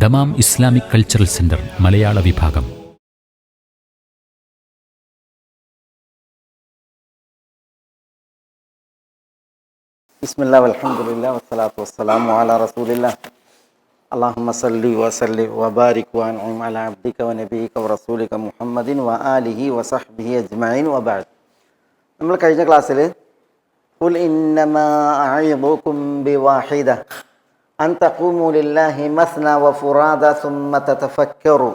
Dammam Islamic cultural centre മലയാള വിഭാഗം. ബിസ്മില്ലാ വൽഹംദുലില്ലാ വസ്സലാത്തു വസ്സലാമു അലാ റസൂലില്ലാ അല്ലാഹുമ്മ സല്ലി വസല്ലി വബാരിക് വഅൻഉം അലാ അബ്ദിക വനബിയിക വറസൂലിക മുഹമ്മദിൻ വആലിഹി വസഹ്ബിഹി അജ്മഈൻ വബഅദ്. നമ്മൾ കഴിഞ്ഞ ക്ലാസ്സിൽ ഖുൽ ഇന്നമാ അഇദുകും ബിവാഹിദ അൻ തഖൂമു ലില്ലാഹി മസ്ന വഫുറാദ സുമ്മ തതഫക്കറു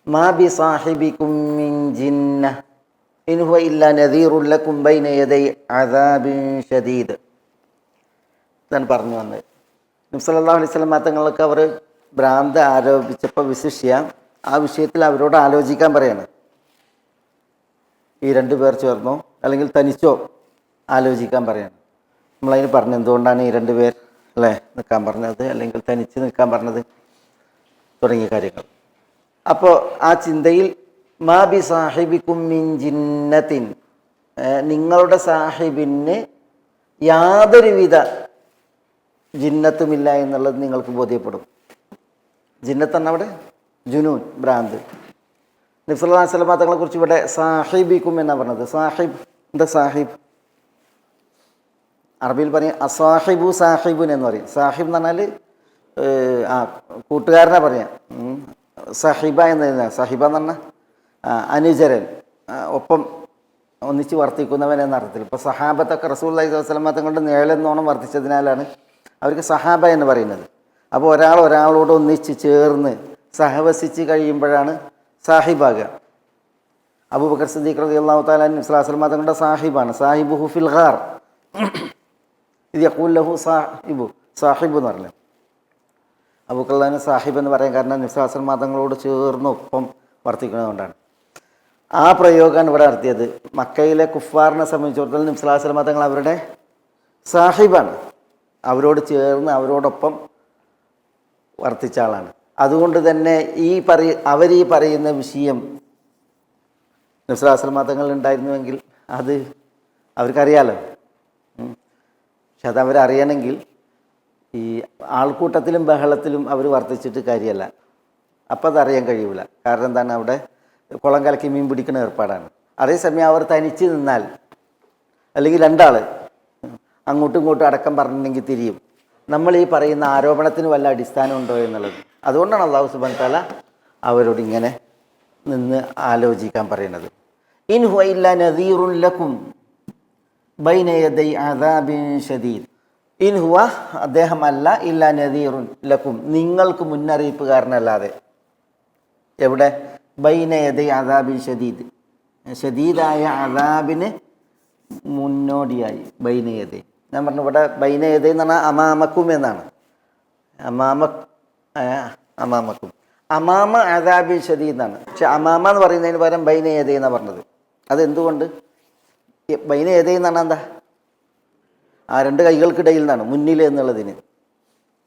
മാ ബിസാഹിബികും മിൻ ജിന്ന ഇൻ ഹുവ ഇല്ലാ നദീറുൻ ലക്കും ബൈന യദൈ അദാബിൻ ശദീദ് ഇതാണ് പറഞ്ഞു വന്നത്. നബി സല്ലല്ലാഹു അലൈഹി വസല്ലം തങ്ങൾക്ക് അവർ ഭ്രാന്ത് ആരോപിച്ചപ്പോൾ വിശിഷ്യ ആ വിഷയത്തിൽ അവരോട് ആലോചിക്കാൻ പറയാണ്. ഈ രണ്ടു പേർ ചേർന്നോ അല്ലെങ്കിൽ തനിച്ചോ ആലോചിക്കാൻ പറയാണ്. നമ്മളതിന് പറഞ്ഞു എന്തുകൊണ്ടാണ് ഈ രണ്ടു പേർ അല്ലേ നിൽക്കാൻ പറഞ്ഞത്, അല്ലെങ്കിൽ തനിച്ച് നിൽക്കാൻ പറഞ്ഞത് തുടങ്ങിയ കാര്യങ്ങൾ. അപ്പോൾ ആ ചിന്തയിൽ മാ ബി സാഹിബിക്കും മിൻ ജിന്നത്തിൻ, നിങ്ങളുടെ സാഹിബിന് യാതൊരുവിധ ജിന്നത്തുമില്ല എന്നുള്ളത് നിങ്ങൾക്ക് ബോധ്യപ്പെടും. ജിന്നത്താണ് അവിടെ ജുനൂൻ, ഭ്രാന്ത്. നബി സല്ലല്ലാഹു അലൈഹി വസല്ലം തങ്ങളെ കുറിച്ച് ഇവിടെ സാഹിബിക്കും എന്നാണ് പറഞ്ഞത്. സാഹിബ് എന്താ സാഹിബ്? അറബിയിൽ പറയും അസാഹിബു സാഹിബുൻ എന്ന് പറയും. സാഹിബ് എന്ന് പറഞ്ഞാൽ കൂട്ടുകാരനെ പറയാം. സാഹിബ എന്ന് സാഹിബ എന്ന് പറഞ്ഞാൽ അനുചരൻ, ഒപ്പം ഒന്നിച്ച് വർത്തിക്കുന്നവൻ എന്ന അർത്ഥത്തിൽ. ഇപ്പോൾ സഹാബത്തൊക്കെ റസൂലുള്ളാഹി സ്വല്ലല്ലാഹു അലൈഹി വസല്ലം തങ്ങളുടെ നിഴലെന്നോണം വർത്തിച്ചതിനാലാണ് അവർക്ക് സഹാബ എന്ന് പറയുന്നത്. അപ്പോൾ ഒരാളോട് ഒന്നിച്ച് ചേർന്ന് സഹവസിച്ച് കഴിയുമ്പോഴാണ് സാഹിബാകുക. അബൂബക്കർ സിദ്ദീഖ് റളിയല്ലാഹു തആല അൻഹു നബി സ്വല്ലല്ലാഹു അലൈഹി വസല്ലം തങ്ങളുടെ സാഹിബാണ്. സാഹിബുഹു ഫിൽ ഗാർ ഇത് യഖൂൽ ലഹു സാഹിബു എന്ന് പറഞ്ഞു. അബൂബക്കറിന് സാഹിബ് എന്ന് പറയാൻ കാരണം നബി സ്വല്ലല്ലാഹു അലൈഹി വസല്ലം തങ്ങളോട് ചേർന്ന് ഒപ്പം വർത്തിക്കുന്നതുകൊണ്ടാണ്. ആ പ്രയോഗമാണ് ഇവിടെ നടത്തിയത്. മക്കയിലെ കുഫാറിനെ സംബന്ധിച്ചിടത്തോളം നബി സ്വല്ലല്ലാഹു അലൈഹി വസല്ലം തങ്ങൾ അവരുടെ സാഹിബാണ്. അവരോട് ചേർന്ന് അവരോടൊപ്പം വർത്തിച്ച ആളാണ്. അതുകൊണ്ട് തന്നെ അവരീ പറയുന്ന വിഷയം നബി സ്വല്ലല്ലാഹു അലൈഹി വസല്ലം തങ്ങൾ ഉണ്ടായിരുന്നുവെങ്കിൽ അത് അവർക്കറിയാലോ. പക്ഷെ അതവരറിയണമെങ്കിൽ ഈ ആൾക്കൂട്ടത്തിലും ബഹളത്തിലും അവർ വർത്തിച്ചിട്ട് കാര്യമല്ല. അപ്പം അതറിയാൻ കഴിയില്ല. കാരണം എന്താണ്, അവിടെ കുളം കലക്കി മീൻ പിടിക്കുന്ന ഏർപ്പാടാണ്. അതേസമയം അവർ തനിച്ച് നിന്നാൽ, അല്ലെങ്കിൽ രണ്ടാൾ അങ്ങോട്ടും ഇങ്ങോട്ടും അടക്കം പറഞ്ഞിട്ടുണ്ടെങ്കിൽ തിരിയും. നമ്മൾ ഈ പറയുന്ന ആരോപണത്തിന് വല്ല അടിസ്ഥാനം ഉണ്ടോ എന്നുള്ളത്. അതുകൊണ്ടാണ് അല്ലാഹു സുബ്ഹാനഹു വ തആല അവരോട് ഇങ്ങനെ നിന്ന് ആലോചിക്കാൻ പറയുന്നത്. ഇൻ ഹുവ ഇല്ലാ നദീറുൻ ലക്കും ബൈന യദൈ അദാബിൻ ശദീദ്. ഇൻ ഹുവ അദ്ദേഹമല്ല ഇല്ലാ നദീറുൻ ലക്കും, നിങ്ങൾക്ക് മുന്നറിയിപ്പുകാരനല്ലാതെ. എവിടെ? ബൈന യദൈ അദാബിൻ ശദീദ്, ശദീദായ അദാബിന് മുന്നോടിയായി. ബൈന യദൈ ഞാൻ പറഞ്ഞു, ഇവിടെ ബൈന യദൈ എന്ന് പറഞ്ഞാൽ അമാമക്കും എന്നാണ്. അമാമക്കും അമാമ അദാബിൻ ശദീദ് എന്നാണ്. പക്ഷെ അമാമ എന്ന് പറയുന്നതിന് പകരം ബൈന യദൈ എന്നാണ് പറഞ്ഞത്. അതെന്തുകൊണ്ട്? ബൈന യദൈ എന്ന് പറഞ്ഞാൽ എന്താ? ആ രണ്ട് കൈകൾക്കിടയിൽ നിന്നാണ്, മുന്നിൽ എന്നുള്ളതിന്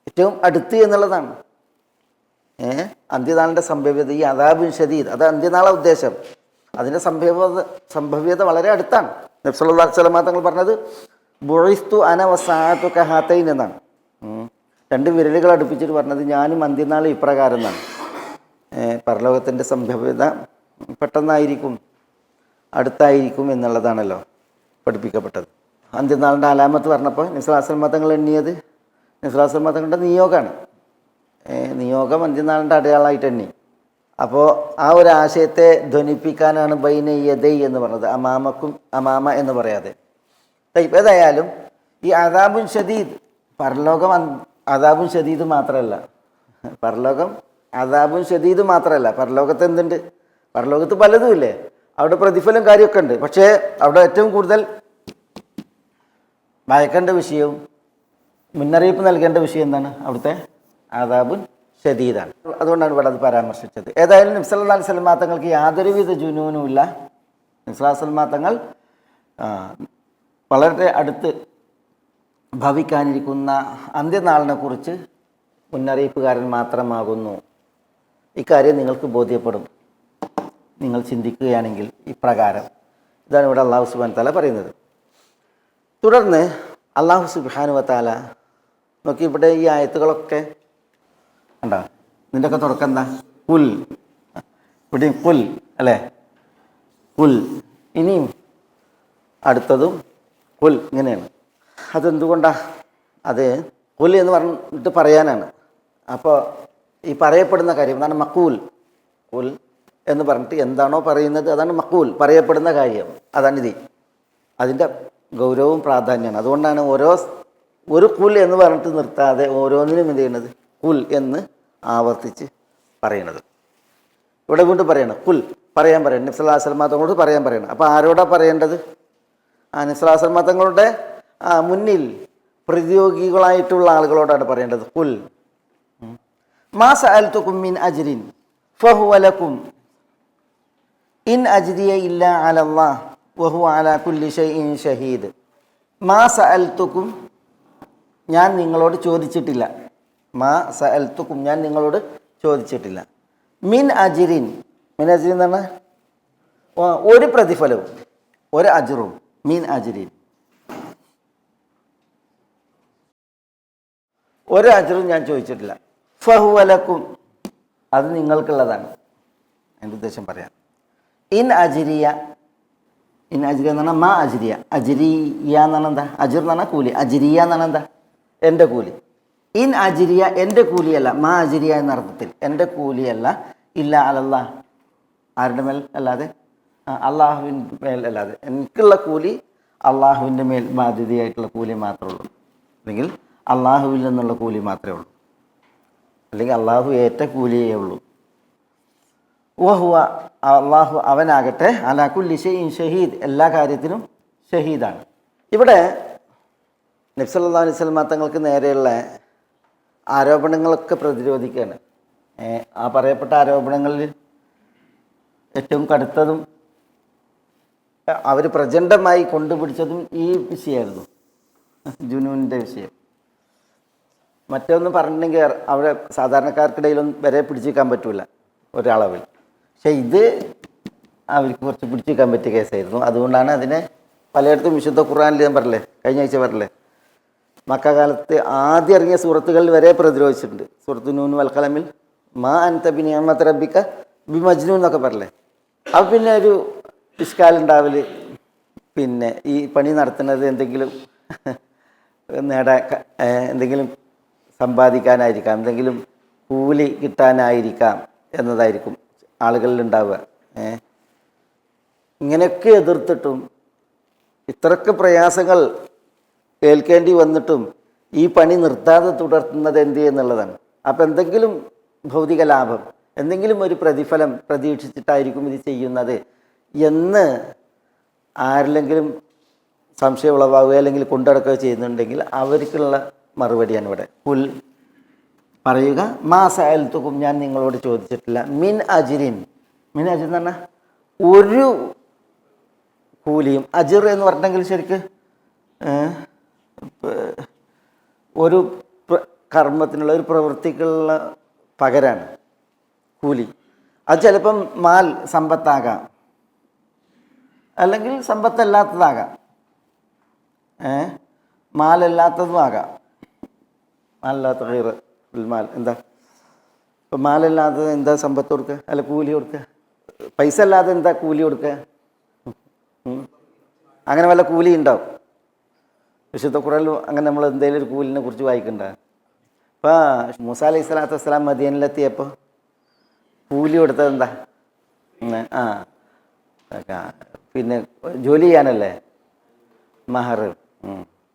ഏറ്റവും അടുത്ത് എന്നുള്ളതാണ്. അന്ത്യനാളിൻ്റെ സംഭവ്യത, ഈ അദാബിൻ ഷദീദ്, അത് അന്ത്യനാളെ ഉദ്ദേശം. അതിൻ്റെ സംഭവ്യത വളരെ അടുത്താണ്. നബി സല്ലല്ലാഹു അലൈഹി വസല്ലം തങ്ങൾ പറഞ്ഞത് ബുഇസ്തു അന വസ്സഅതു കഹാതൈൻ എന്നാണ്. രണ്ട് വിരലുകൾ അടുപ്പിച്ചിട്ട് പറഞ്ഞത് ഞാനും അന്ത്യനാൾ ഇപ്രകാരം എന്നാണ്. പരലോകത്തിൻ്റെ സംഭവ്യത പെട്ടെന്നായിരിക്കും, അടുത്തായിരിക്കും എന്നുള്ളതാണല്ലോ പഠിപ്പിക്കപ്പെട്ടത്. അന്ത്യനാളിൻ്റെ അലാമത്ത് പറഞ്ഞപ്പോൾ നബി സല്ലല്ലാഹു അലൈഹി വസല്ലം തങ്ങൾ എണ്ണിയത് നബി സല്ലല്ലാഹു അലൈഹി വസല്ലം തങ്ങളുടെ നിയോഗമാണ്. നിയോഗം അന്ത്യനാളിൻ്റെ അടയാളമായിട്ട് എണ്ണി. അപ്പോൾ ആ ഒരു ആശയത്തെ ധ്വനിപ്പിക്കാനാണ് ബൈന യദൈ എന്ന് പറഞ്ഞത്, അമാമ എന്ന് പറയാതെ. ഏതായാലും ഈ അദാബുൻ ഷദീദ്, പരലോകം അദാബുൻ ഷദീദ് മാത്രമല്ല, പരലോകം അദാബുൻ ഷദീദ് മാത്രമല്ല. പരലോകത്ത് എന്തുണ്ട്? പരലോകത്ത് പലതും ഇല്ലേ, അവിടെ പ്രതിഫലം കാര്യമൊക്കെ ഉണ്ട്. പക്ഷേ അവിടെ ഏറ്റവും കൂടുതൽ ഭയക്കേണ്ട വിഷയവും മുന്നറിയിപ്പ് നൽകേണ്ട വിഷയം എന്താണ്? അവിടുത്തെ അദാബുൻ ഷദീദാണ്. അതുകൊണ്ടാണ് ഇവിടെ അത് പരാമർശിച്ചത്. ഏതായാലും നബി സല്ലല്ലാഹു അലൈഹി വസല്ലം തങ്ങൾക്ക് യാതൊരുവിധ ജുനൂനുമില്ല. നബി സല്ലല്ലാഹു അലൈഹി വസല്ലം തങ്ങൾ വളരെ അടുത്ത് ഭവിക്കാനിരിക്കുന്ന അന്ത്യനാളിനെ കുറിച്ച് മുന്നറിയിപ്പുകാരൻ മാത്രമാകുന്നു. ഇക്കാര്യം നിങ്ങൾക്ക് ബോധ്യപ്പെടും നിങ്ങൾ ചിന്തിക്കുകയാണെങ്കിൽ ഇപ്രകാരം. ഇതാണ് ഇവിടെ അല്ലാഹു സുബ്ഹാനഹു വ തആല പറയുന്നത്. തുടർന്ന് അല്ലാഹു സുബ്ഹാനഹു വ തആല നോക്കി, ഇവിടെ ഈ ആയത്തുകളൊക്കെ കണ്ടോ, നിൻ്റെയൊക്കെ തുടക്കം എന്താ? കുൽ. ഇവിടെയും കുൽ അല്ലേ? കുൽ. ഇനിയും അടുത്തതും കുൽ. ഇങ്ങനെയാണ്. അതെന്തുകൊണ്ടാണ്? അത് കുൽ എന്ന് പറഞ്ഞിട്ട് പറയാനാണ്. അപ്പോൾ ഈ പറയപ്പെടുന്ന കാര്യം അതാണ് മക്കൂൽ. കുൽ എന്ന് പറഞ്ഞിട്ട് എന്താണോ പറയുന്നത് അതാണ് മക്കൂൽ, പറയപ്പെടുന്ന കാര്യം. അതാണിത്. അതിൻ്റെ ഗൗരവവും പ്രാധാന്യമാണ്. അതുകൊണ്ടാണ് ഒരു കുൽ എന്ന് പറഞ്ഞിട്ട് നിർത്താതെ ഓരോന്നിനും എന്ത് ചെയ്യണത്? കുൽ എന്ന് ആവർത്തിച്ച് പറയണത്. ഇവിടെ വീണ്ടും പറയണം കുൽ, പറയാൻ പറയണം. നബി സല്ലല്ലാഹു അലൈഹി വസല്ലം തങ്ങളോട് പറയാൻ പറയണം. അപ്പോൾ ആരോടാ പറയേണ്ടത്? നബി സല്ലല്ലാഹു അലൈഹി വസല്ലം തങ്ങളുടെ മുന്നിൽ പ്രതിയോഗികളായിട്ടുള്ള ആളുകളോടാണ് പറയേണ്ടത്. കുൽ മാ സഅൽതുകും മിൻ അജ്രിൻ ഫഹുവ ലക്കും ഇൻ അജ്രിയ ഇല്ലാ അലല്ലാഹ് വഹുവ അലാ കുല്ലി ഷൈഇൻ ഷഹീദ്. മാ സഅൽതുകും, ഞാൻ നിങ്ങളോട് ചോദിച്ചിട്ടില്ല. മാ സഅൽതുകും, ഞാൻ നിങ്ങളോട് ചോദിച്ചിട്ടില്ല. മിൻ അജ്രിൻ, മിൻ അജ്രിൻ എന്ന് പറഞ്ഞാൽ ഒരു പ്രതിഫലവും, ഒരു അജ്റും. മിൻ അജ്രിൻ, ഒരു അജ്റും ഞാൻ ചോദിച്ചിട്ടില്ല. ഫഹുവ ലക്കും, അത് നിങ്ങൾക്കുള്ളതാണ്. എൻ്റെ ഉദ്ദേശം പറയാം. ഇൻ അജ്രിയ, ഇൻ അജ്രിയ എന്ന് പറഞ്ഞാൽ മാ അജ്രിയ. അജ്രിയ എന്ന് പറഞ്ഞാൽ എന്താ? അജ്ർ എന്ന് പറഞ്ഞാൽ കൂലി. അജ്രിയ എന്ന് പറഞ്ഞാൽ എന്താ? എൻ്റെ കൂലി. ഇൻ അജ്രിയ, എൻ്റെ കൂലിയല്ല. മാ അജ്രിയ എന്ന അർത്ഥത്തിൽ എൻ്റെ കൂലിയല്ല. ഇല്ല അലല്ലാ, ആരുടെ മേൽ അല്ലാതെ? അള്ളാഹുവിൻ്റെ മേൽ അല്ലാതെ. എനിക്കുള്ള കൂലി അള്ളാഹുവിൻ്റെ മേൽ ബാധ്യതയായിട്ടുള്ള കൂലി മാത്രമേ ഉള്ളൂ. അല്ലെങ്കിൽ അള്ളാഹുവിൽ നിന്നുള്ള കൂലി മാത്രമേ ഉള്ളൂ. അല്ലെങ്കിൽ അള്ളാഹു ഏറ്റ കൂലിയേ ഉള്ളൂ. വഹുവ, അള്ളാഹു അവനാകട്ടെ അലാ കുല്ലി ഷൈഇൻ ഷഹീദ്, എല്ലാ കാര്യത്തിനും ഷഹീദാണ്. ഇവിടെ നബി സല്ലല്ലാഹു അലൈഹി വസല്ലം തങ്ങൾക്ക് നേരെയുള്ള ആരോപണങ്ങളൊക്കെ പ്രതിരോധിക്കുകയാണ്. ആ പറയപ്പെട്ട ആരോപണങ്ങളിൽ ഏറ്റവും കടുത്തതും അവർ പ്രചണ്ഡമായി കൊണ്ടുപിടിച്ചതും ഈ വിഷയമായിരുന്നു, ജുനൂനിൻ്റെ വിഷയം. മറ്റൊന്ന് പറഞ്ഞിട്ടുണ്ടെങ്കിൽ അവിടെ സാധാരണക്കാർക്കിടയിലൊന്നും വരെ പിടിച്ചിരിക്കാൻ പറ്റില്ല ഒരളവിൽ. പക്ഷെ ഇത് അവർക്ക് കുറച്ച് പിടിച്ചിരിക്കാൻ പറ്റിയ കേസായിരുന്നു. അതുകൊണ്ടാണ് അതിനെ പലയിടത്തും വിശുദ്ധ ഖുർആനിൽ ഞാൻ പറഞ്ഞില്ലേ, കഴിഞ്ഞ ആഴ്ച പറഞ്ഞില്ലേ, മക്ക കാലത്ത് ആദ്യം ഇറങ്ങിയ സൂറത്തുകളിൽ വരെ പ്രതിരോധിച്ചിട്ടുണ്ട്. സൂറത്തു നൂൻ വൽ ഖലമിൽ മാ അൻത ബിനിഅമത്തി റബ്ബിക ബിമജ്നൂൻ എന്നൊക്കെ പറഞ്ഞില്ലേ. അപ്പം പിന്നെ ഒരു ഇഷ്കാലുണ്ടാവല്, പിന്നെ ഈ പണി നടത്തുന്നത് എന്തെങ്കിലും എന്തെങ്കിലും സമ്പാദിക്കാനായിരിക്കാം, എന്തെങ്കിലും കൂലി കിട്ടാനായിരിക്കാം എന്നതായിരിക്കും ആളുകളിൽ ഉണ്ടാവുക. ഇങ്ങനെയൊക്കെ എതിർത്തിട്ടും ഇത്രയ്ക്ക് പ്രയാസങ്ങൾ ഏൽക്കേണ്ടി വന്നിട്ടും ഈ പണി നിർത്താതെ തുടർത്തുന്നത് എന്ത് എന്നുള്ളതാണ്. അപ്പം എന്തെങ്കിലും ഭൗതിക ലാഭം, എന്തെങ്കിലും ഒരു പ്രതിഫലം പ്രതീക്ഷിച്ചിട്ടായിരിക്കും ഇത് ചെയ്യുന്നത് എന്ന് ആരിലെങ്കിലും സംശയം ഉളവാകുകയോ അല്ലെങ്കിൽ കൊണ്ടടക്കുകയോ ചെയ്യുന്നുണ്ടെങ്കിൽ അവർക്കുള്ള മറുപടിയാണ് ഇവിടെ. കുൽ, പറയുക, മാ സഅൽതുകും, ഞാൻ നിങ്ങളോട് ചോദിച്ചിട്ടില്ല. മിൻ അജ്രിൻ, മിൻ അജ്ർ എന്ന് പറഞ്ഞാൽ ഒരു കൂലിയും. അജ്ർ എന്ന് പറഞ്ഞെങ്കിൽ ശരിക്ക് ഒരു കർമ്മത്തിനുള്ള, ഒരു പ്രവൃത്തിക്കുള്ള പകരാണ് കൂലി. അത് ചിലപ്പം മാൽ സമ്പത്താകാം, അല്ലെങ്കിൽ സമ്പത്തല്ലാത്തതാകാം, മാലല്ലാത്തതും ആകാം. മാലല്ലാത്ത ഖൈർ മാൽ എന്താ? ഇപ്പം മാലല്ലാത്തത് എന്താ സമ്പത്ത് കൊടുക്കുക, അല്ല കൂലി കൊടുക്കുക? പൈസ അല്ലാതെ എന്താ കൂലി കൊടുക്കുക? അങ്ങനെ വല്ല കൂലി ഉണ്ടാവും? വിശുദ്ധ ഖുർആനിൽ അങ്ങനെ നമ്മൾ എന്തെങ്കിലും ഒരു കൂലിനെ കുറിച്ച് വായിക്കണ്ട. ഇപ്പം മൂസ അലൈഹി സ്വലാത്തു വസ്സലാം മദീനയിലെത്തിയപ്പോൾ കൂലി കൊടുത്തത് എന്താ? പിന്നെ ജോലി ചെയ്യാനല്ലേ, മഹർ.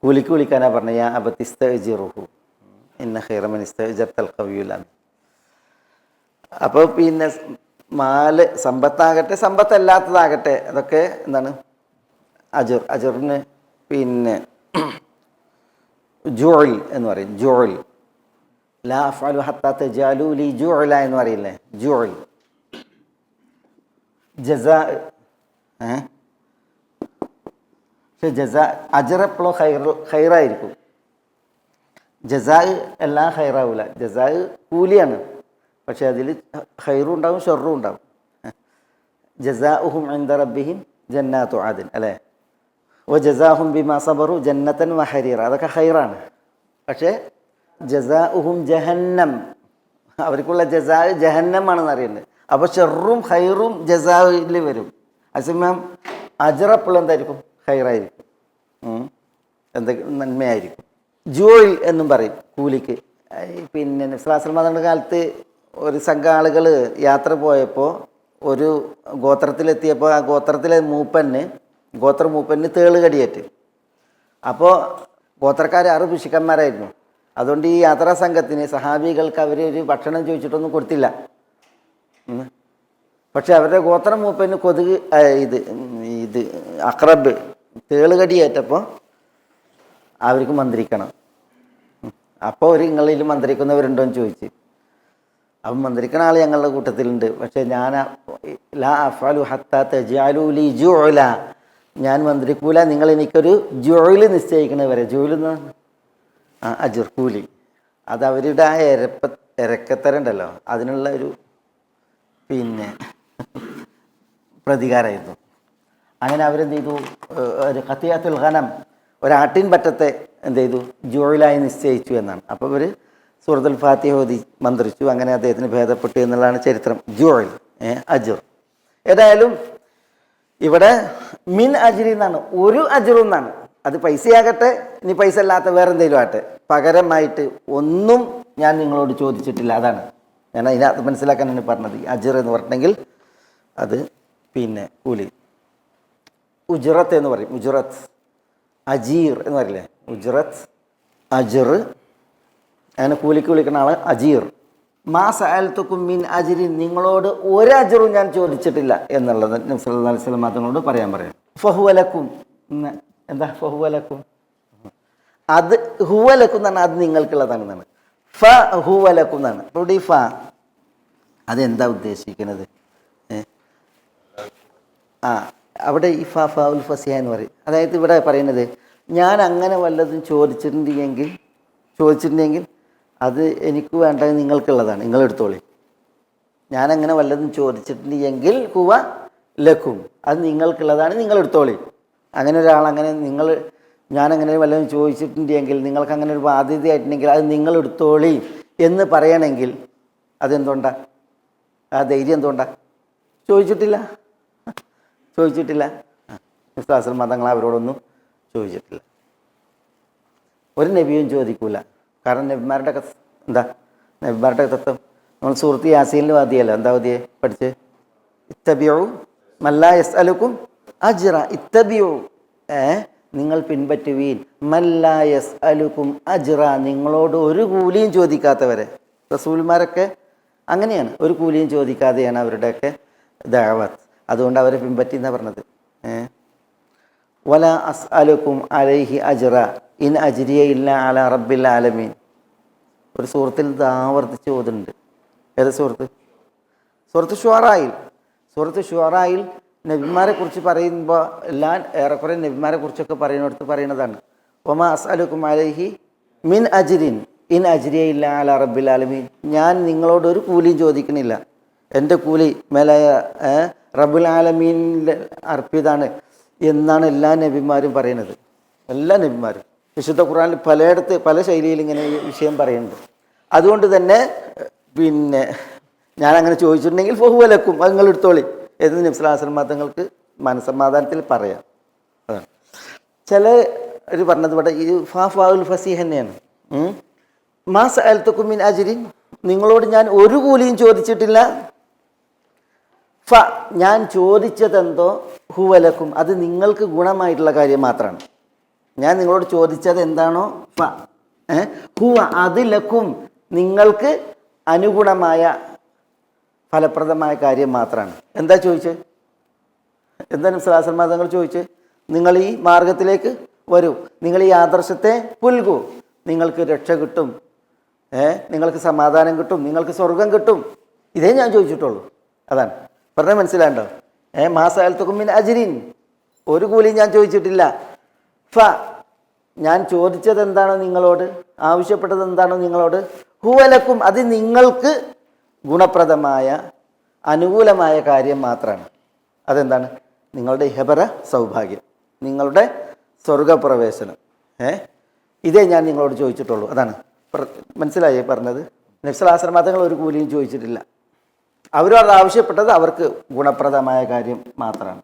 കൂലിക്ക് വിളിക്കാനാ പറഞ്ഞ യാ അബത്തിസ്തഅ്ജിറുഹു ഇന്ന ഖൈറ മൻ ഇസ്തഅ്ജർതൽ ഖവിയ്യുൽ അമീൻ. അപ്പോൾ പിന്നെ മാല് സമ്പത്താകട്ടെ സമ്പത്തല്ലാത്തതാകട്ടെ അതൊക്കെ എന്താണ്? അജർ. അജറിന് പിന്നെ ജുഅൽ എന്ന് പറയും. ജുഅൽ ലാ അഫ്അലു ഹത്താ തജാലു ലി ജുഅല എന്ന് പറയില്ലേ, ജുഅൽ. ജസാ, പക്ഷെ ജസാ അജർ എപ്പോഴും ഖൈറായിരിക്കും. ജസാ എല്ലാം ഖൈറാവൂല. ജസാ കൂലിയാണ്, പക്ഷെ അതിൽ ഖൈറും ഉണ്ടാവും ഷർറും ഉണ്ടാവും. ജസാഉഹും ഇൻദ റബ്ബിഹിം ജന്നാത്തു അദ്ൻ അല്ലേ, വ ജസാഹും ബിമാ സബറു ജന്നത്തൻ വ ഹരീറ, അതൊക്കെ ഖൈറാണ്. പക്ഷേ ജസാഉഹും ജഹന്നം, അവർക്കുള്ള ജസാ ജഹന്നമാണെന്ന് അറിയുന്നത്. അപ്പോൾ ഷെറും ഹൈറും ജസാവിൽ വരും. അതേസമയം അജറപ്പുള്ള എന്തായിരിക്കും? ഹൈറായിരിക്കും, എന്തൊക്കെ നന്മയായിരിക്കും. ജോയിൽ എന്നും പറയും കൂലിക്ക്. പിന്നെ നബിസ്വല്ലല്ലാഹു കാലത്ത് ഒരു സംഘം ആളുകൾ യാത്ര പോയപ്പോൾ ഒരു ഗോത്രത്തിലെത്തിയപ്പോൾ ആ ഗോത്രത്തിലെ മൂപ്പന് തേള് കടിയേറ്റ്. അപ്പോൾ ഗോത്രക്കാർ 6 പിശുക്കന്മാരായിരുന്നു. അതുകൊണ്ട് ഈ യാത്രാ സംഘത്തിന് സഹാബികൾക്ക് അവർ ഒരു ഭക്ഷണം ചോദിച്ചിട്ടൊന്നും കൊടുത്തില്ല. പക്ഷെ അവരുടെ ഗോത്ര മൂപ്പന് കൊതുക് ഇത് അക്രബ് തേള് കടിയേറ്റപ്പോൾ അവർക്ക് മന്ത്രിക്കണം. അപ്പോൾ ഒരു നിങ്ങളിൽ മന്ത്രിക്കുന്നവരുണ്ടോ എന്ന് ചോദിച്ച്. അപ്പം മന്ത്രിക്കണ ആൾ ഞങ്ങളുടെ കൂട്ടത്തിലുണ്ട്, പക്ഷേ ഞാൻ ലാ അഫ്അലു ഹത്താ തജ്അലൂ ലീ ജുഅല, ഞാൻ മന്ത്രിക്കൂല, നിങ്ങൾ എനിക്കൊരു ജുഅൽ നിശ്ചയിക്കണ വരെ. ജുഅൽ എന്ന് അജ്ർ, കൂലി. അത് അവരുടെ ആ ഇരക്കത്തരം ഉണ്ടല്ലോ, അതിനുള്ള ഒരു പിന്നെ പ്രതികാരമായിരുന്നു. അങ്ങനെ അവരെന്ത് ചെയ്തു? ഒരു ഖത്തിയാത്തുൽ ഗനം, ഒരാട്ടിൻ പറ്റത്തെ എന്ത് ചെയ്തു? ജുഅലായി നിശ്ചയിച്ചു എന്നാണ്. അപ്പോൾ അവർ സൂറത്തുൽ ഫാത്തിഹ ഓതി മന്ത്രിച്ചു. അങ്ങനെ അദ്ദേഹത്തിന് ഭേദപ്പെട്ടു എന്നുള്ളതാണ് ചരിത്രം. ജുഅൽ, അജ്ർ. ഏതായാലും ഇവിടെ മിൻ അജ്രി എന്നാണ്, ഒരു അജ്റും എന്നാണ്. അത് പൈസയാകട്ടെ, ഇനി പൈസ അല്ലാത്ത വേറെ എന്തെങ്കിലും ആട്ടെ, പകരമായിട്ട് ഒന്നും ഞാൻ നിങ്ങളോട് ചോദിച്ചിട്ടില്ല. അതാണ് ഞാൻ അതിനകത്ത് മനസ്സിലാക്കാനാണ് പറഞ്ഞത്. അജ്ർ എന്ന് പറഞ്ഞിട്ടുണ്ടെങ്കിൽ അത് പിന്നെ കൂലി. ഉജ്റത്ത് എന്ന് പറയും, ഉജ്റത്ത്. അജീർ എന്ന് പറയില്ലേ, ഉജ്റത്ത്, അജ്ർ. അങ്ങനെ കൂലിക്ക് വിളിക്കുന്ന ആള് അജീർ. മാ സഅൽതുക്കും മിൻ അജ്രി, നിങ്ങളോട് ഒരു അജ്റും ഞാൻ ചോദിച്ചിട്ടില്ല എന്നുള്ളത് നബി സല്ലല്ലാഹു അലൈഹി വസല്ലം തങ്ങളോട് പറയാം. ഫഹുവ ലക്കും, എന്താ ഫഹുവ ലക്കും? അത് ഹുവ ലക്കും എന്നാണ്, അത് നിങ്ങൾക്കുള്ളതാണെന്നാണ്. ഫ ഹുവ ലക്കും എന്നാണ്. അപ്പോൾ ഇവിടെ ഈ ഫ അതെന്താ ഉദ്ദേശിക്കുന്നത്? അവിടെ ഈ ഫൗൽ ഫസിഹ എന്ന് പറയും. അതായത് ഇവിടെ പറയുന്നത്, ഞാൻ അങ്ങനെ വല്ലതും ചോദിച്ചിട്ടുണ്ടെങ്കിൽ അത് എനിക്ക് വേണ്ടത് നിങ്ങൾക്കുള്ളതാണ്, നിങ്ങളെടുത്തോളി. ഞാനങ്ങനെ വല്ലതും ചോദിച്ചിട്ടുണ്ടെങ്കിൽ ഹുവ ലക്കും, അത് നിങ്ങൾക്കുള്ളതാണ്, നിങ്ങളെടുത്തോളി. അങ്ങനെ ഒരാൾ ഞാനങ്ങനെ വല്ലതും ചോദിച്ചിട്ടുണ്ടെങ്കിൽ, നിങ്ങൾക്ക് അങ്ങനെ ഒരു ബാധ്യതയായിട്ടുണ്ടെങ്കിൽ അത് നിങ്ങളെടുത്തോളി എന്ന് പറയണമെങ്കിൽ അതെന്തുകൊണ്ടാ? ആ ധൈര്യം എന്തുകൊണ്ടാ? ചോദിച്ചിട്ടില്ല. വിശ്വാസം മതങ്ങൾ അവരോടൊന്നും ചോദിച്ചിട്ടില്ല. ഒരു നബിയും ചോദിക്കൂല. കാരണം നബിമാരുടെ നബിമാരുടെ തത്വം നമ്മൾ സൂറത്ത് യാസീനിൽ വാദിയല്ലോ. എന്താ വാദിയെ പഠിച്ച്? ഇത്തബിഉ മല്ലാ യസ്അലുക്കും അജ്റ, ഇത്തബിഉ, നിങ്ങൾ പിൻപറ്റുവീൻ, മല്ലാ യസ്അലുക്കും അജ്റ, നിങ്ങളോട് ഒരു കൂലിയും ചോദിക്കാത്തവരെ. റസൂൽമാരൊക്കെ അങ്ങനെയാണ്, ഒരു കൂലിയും ചോദിക്കാതെയാണ് അവരുടെയൊക്കെ ദഅവത്ത്. അതുകൊണ്ട് അവരെ പിൻപറ്റി എന്നാണ് പറഞ്ഞത്. വല അസ്അലുക്കും അലൈഹി അജ്റ ഇൻ അജ്രിയ ഇല്ല അലാ റബ്ബിൽ ആലമീൻ. ഒരു സൂറത്തിൽ ഇത് ആവർത്തിച്ച് ഓതുന്നുണ്ട്. ഏത് സൂറത്ത്? സൂറത്ത് ഷുആറയിൽ നബിമാരെ കുറിച്ച് പറയുമ്പോൾ ഏറെക്കുറെ നബിമാരെ കുറിച്ചൊക്കെ പറയുന്നതാണ്. വമാ അസ്അലുക്കും അലൈഹി മിൻ അജ്രിൻ ഇൻ അജ്രിയ ഇല്ല അലാ റബ്ബിൽ ആലമീൻ, ഞാൻ നിങ്ങളോട് ഒരു കൂലിയും ചോദിക്കണില്ല, എൻ്റെ കൂലി മേലായ റബ്ബുൽ ആലമീനിൽ അർപ്പിതാണ് എന്നാണ് എല്ലാ നബിമാരും പറയുന്നത്. എല്ലാ നബിമാരും വിശുദ്ധ ഖുർആനിൽ പലയിടത്ത് പല ശൈലിയിൽ ഇങ്ങനെ ഈ വിഷയം പറയുന്നുണ്ട്. അതുകൊണ്ട് തന്നെ പിന്നെ ഞാനങ്ങനെ ചോദിച്ചിട്ടുണ്ടെങ്കിൽ ഫഹുവ ലക്കും, അത് നിങ്ങൾ എടുത്തോളി എന്ന് നബി സ്വല്ലല്ലാഹു അലൈഹി വസല്ലം തങ്ങൾക്ക് മനസ്സമാധാനത്തിൽ പറയാം. അതാണ് ചിലർ പറഞ്ഞത്. ഇവിടെ ഈ ഫാഉൽ ഫസീഹ് തന്നെയാണ്. മാ സഅൽതുക്കും മിൻ അജ്രിൻ, നിങ്ങളോട് ഞാൻ ഒരു കൂലിയും ചോദിച്ചിട്ടില്ല. ഞാൻ ചോദിച്ചതെന്തോ ഹുവലക്കും, അത് നിങ്ങൾക്ക് ഗുണമായിട്ടുള്ള കാര്യം മാത്രമാണ്. ഞാൻ നിങ്ങളോട് ചോദിച്ചത് എന്താണോ ഹുവ, അത് ലക്കും, നിങ്ങൾക്ക് അനുഗുണമായ ഫലപ്രദമായ കാര്യം മാത്രമാണ്. എന്താ ചോദിച്ചത്? എന്താണ് സലാസന്മാർ തങ്ങൾ ചോദിച്ചത്? നിങ്ങൾ ഈ മാർഗത്തിലേക്ക് വരൂ, നിങ്ങൾ ഈ ആദർശത്തെ പുൽകൂ, നിങ്ങൾക്ക് രക്ഷ കിട്ടും, നിങ്ങൾക്ക് സമാധാനം കിട്ടും, നിങ്ങൾക്ക് സ്വർഗം കിട്ടും. ഇതേ ഞാൻ ചോദിച്ചിട്ടുള്ളൂ. അതാണ് പറഞ്ഞാൽ മനസ്സിലാണ്ടോ? മാസഅൽതുക്കും മിൻ അജ്രിൻ, ഒരു കൂലിയും ഞാൻ ചോദിച്ചിട്ടില്ല. ഞാൻ ചോദിച്ചത് എന്താണോ നിങ്ങളോട്, ആവശ്യപ്പെട്ടത് എന്താണോ നിങ്ങളോട്, ഹുവലക്കും, അത് നിങ്ങൾക്ക് ഗുണപ്രദമായ അനുകൂലമായ കാര്യം മാത്രമാണ്. അതെന്താണ്? നിങ്ങളുടെ ഇഹപര സൗഭാഗ്യം, നിങ്ങളുടെ സ്വർഗപ്രവേശനം. ഇതേ ഞാൻ നിങ്ങളോട് ചോദിച്ചിട്ടുള്ളൂ. അതാണ് മനസ്സിലായേ പറഞ്ഞത്? നബി സല്ലല്ലാഹു അലൈഹി വസല്ലം തങ്ങൾ ഒരു കൂലിയും ചോദിച്ചിട്ടില്ല. അവരത് ആവശ്യപ്പെട്ടത് അവർക്ക് ഗുണപ്രദമായ കാര്യം മാത്രമാണ്.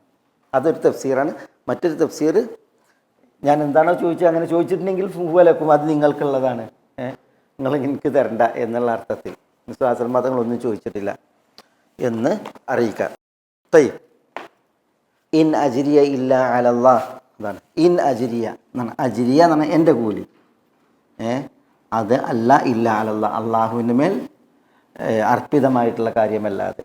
അതൊരു തഫ്സീറാണ്. മറ്റൊരു തഫ്സീർ, ഞാൻ എന്താണോ ചോദിച്ചത് അങ്ങനെ ചോദിച്ചിട്ടുണ്ടെങ്കിൽ ഫുവലക്കും അത് നിങ്ങൾക്കുള്ളതാണ്, നിങ്ങൾ എനിക്ക് തരണ്ട എന്നുള്ള അർത്ഥത്തിൽ നബി സല്ലല്ലാഹു അലൈഹി വസല്ലം തങ്ങളൊന്നും ചോദിച്ചിട്ടില്ല എന്ന് അറിയിക്കാം. ഇൻ അജ്രിയ ഇല്ല അലല്ലാഹ്, അതാണ് ഇൻ അജ്രിയ എന്നാണ്. അജ്രിയ എന്ന് പറഞ്ഞാൽ എൻ്റെ കൂലി, അത് അല്ല ഇല്ല അലല്ലാഹ്, അള്ളാഹുവിൻ്റെ മേൽ അർപ്പിതമായിട്ടുള്ള കാര്യമല്ലാതെ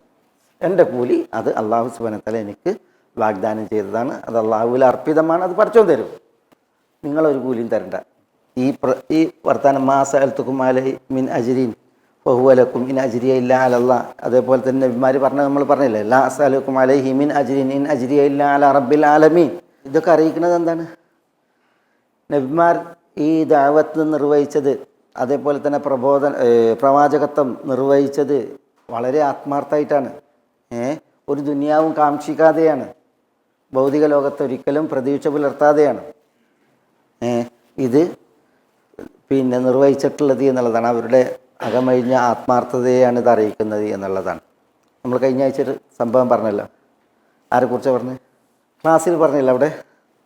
എൻ്റെ കൂലി അത് അള്ളാഹു സുബ്ഹാനഹു വ തആല എനിക്ക് വാഗ്ദാനം ചെയ്തതാണ്. അത് അള്ളാഹുവിൽ അർപ്പിതമാണ്, അത് പഠിച്ചോൻ തരും, നിങ്ങളൊരു കൂലിയും തരണ്ട. ഈ വർത്താനം മാ സഅൽതുകും അലൈഹി മിൻ അജ്രിൻ ഫഹുവ ലക്കും ഇൻ അജ്രിയ ഇല്ല അലല്ലാഹ്. അതേപോലെ തന്നെ നബിമാർ പറഞ്ഞത് നമ്മൾ പറഞ്ഞില്ലേ, ലാ അസ്അലുക്കും അലൈഹി മിൻ അജ്രിൻ ഇൻ അജ്രിയ ഇല്ല അലാ റബ്ബിൽ ആലമീൻ. ഇതൊക്കെ അറിയിക്കുന്നത് എന്താണ്? നബിമാർ ഈ ദഅവത്ത് നിർവഹിച്ചത്, അതേപോലെ തന്നെ പ്രവാചകത്വം നിർവഹിച്ചത് വളരെ ആത്മാർത്ഥമായിട്ടാണ്. ഒരു ദുനിയാവും കാക്ഷിക്കാതെയാണ്, ഭൗതിക ലോകത്തൊരിക്കലും പ്രതീക്ഷ പുലർത്താതെയാണ് ഇത് നിർവഹിച്ചിട്ടുള്ളത് എന്നുള്ളതാണ്. അവരുടെ അകമഴിഞ്ഞ ആത്മാർത്ഥതയാണ് ഇത് അറിയിക്കുന്നത് എന്നുള്ളതാണ്. നമ്മൾ കഴിഞ്ഞ ആഴ്ച ഒരു സംഭവം പറഞ്ഞല്ലോ. ആരെക്കുറിച്ചാണ് പറഞ്ഞത്? ക്ലാസ്സിൽ പറഞ്ഞില്ല അവിടെ,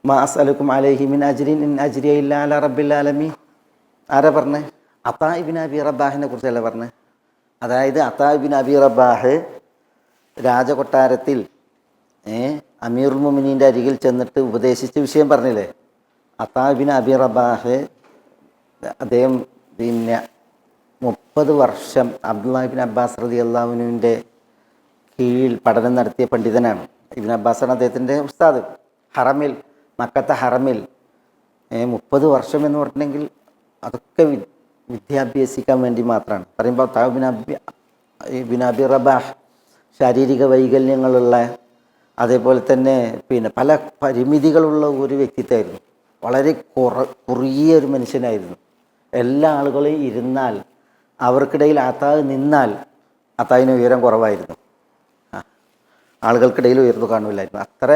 മാ അസ്അലുക്കും അലൈഹി മിൻ അജ്രിൻ ഇൻ അജ്രിയ ഇല്ല അലാ റബ്ബിൽ ആലമീൻ. ആരാ പറഞ്ഞത്? അതാ ഇബ്നു അബി റബാഹിനെ കുറിച്ചല്ല പറഞ്ഞത്. അതായത് അതാ ഇബ്നു അബി റബാഹ് രാജകൊട്ടാരത്തിൽ അമീറുൽ മുഅ്മിനീൻ്റെ അരികിൽ ചെന്നിട്ട് ഉപദേശിച്ച വിഷയം പറഞ്ഞില്ലേ. അതാ ഇബ്നു അബി റബാഹ് അദ്ദേഹം 30 വർഷം അബ്ദുല്ലാഹി ഇബ്നു അബ്ബാസ് റളിയല്ലാഹു അൻഹുവിൻ്റെ കീഴിൽ പഠനം നടത്തിയ പണ്ഡിതനാണ്. ഇബ്നു അബ്ബാസാണ് അദ്ദേഹത്തിൻ്റെ ഉസ്താദ്. ഹറമിൽ, മക്കത്തെ ഹറമിൽ 30 വർഷം എന്ന് പറഞ്ഞിട്ടുണ്ടെങ്കിൽ അതൊക്കെ വിദ്യാഭ്യസിക്കാൻ വേണ്ടി മാത്രമാണ്. പറയുമ്പോൾ ഇബ്നു അബി റബാഹ് ശാരീരിക വൈകല്യങ്ങളുള്ള, അതേപോലെ തന്നെ പല പരിമിതികളുള്ള ഒരു വ്യക്തിത്വമായിരുന്നു. വളരെ കുറിയ ഒരു മനുഷ്യനായിരുന്നു. എല്ലാ ആളുകളെയും ഇരുന്നാൽ അവർക്കിടയിൽ അത്താഴ് നിന്നാൽ അത്താഴിന് ഉയരം കുറവായിരുന്നു. ആളുകൾക്കിടയിൽ ഉയർന്നു കാണില്ലായിരുന്നു. അത്ര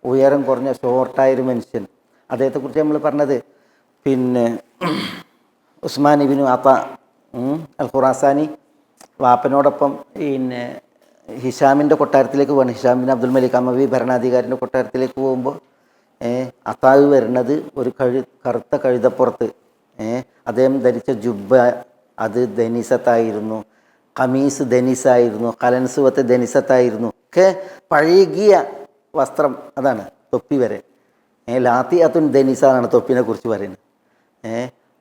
ഉയരം കുറഞ്ഞ ഷോർട്ടായൊരു മനുഷ്യൻ. അദ്ദേഹത്തെക്കുറിച്ച് നമ്മൾ പറഞ്ഞത് ഉസ്മാൻ ഇബ്നു അത്ത അൽ ഖുറാസാനി വാപ്പനോടൊപ്പം ഹിഷാമിൻ്റെ കൊട്ടാരത്തിലേക്ക് പോകണം. ഹിഷാം ബിൻ അബ്ദുൽ മലിക് അമവി ഭരണാധികാരിൻ്റെ കൊട്ടാരത്തിലേക്ക് പോകുമ്പോൾ അത്താഴ് വരുന്നത് ഒരു കറുത്ത കഴുതപ്പുറത്ത്. അദ്ദേഹം ധരിച്ച ജുബ്ബ അത് ദനിസത്തായിരുന്നു, ഖമീസ് ദനിസായിരുന്നു, കലൻസുവത്ത് ദനിസത്തായിരുന്നു. ഒക്കെ പഴകിയ വസ്ത്രം, അതാണ് തൊപ്പി വരെ. ലാത്തി അതുൻ ദനിസ എന്നാണ് തൊപ്പിനെ കുറിച്ച് പറയുന്നത്.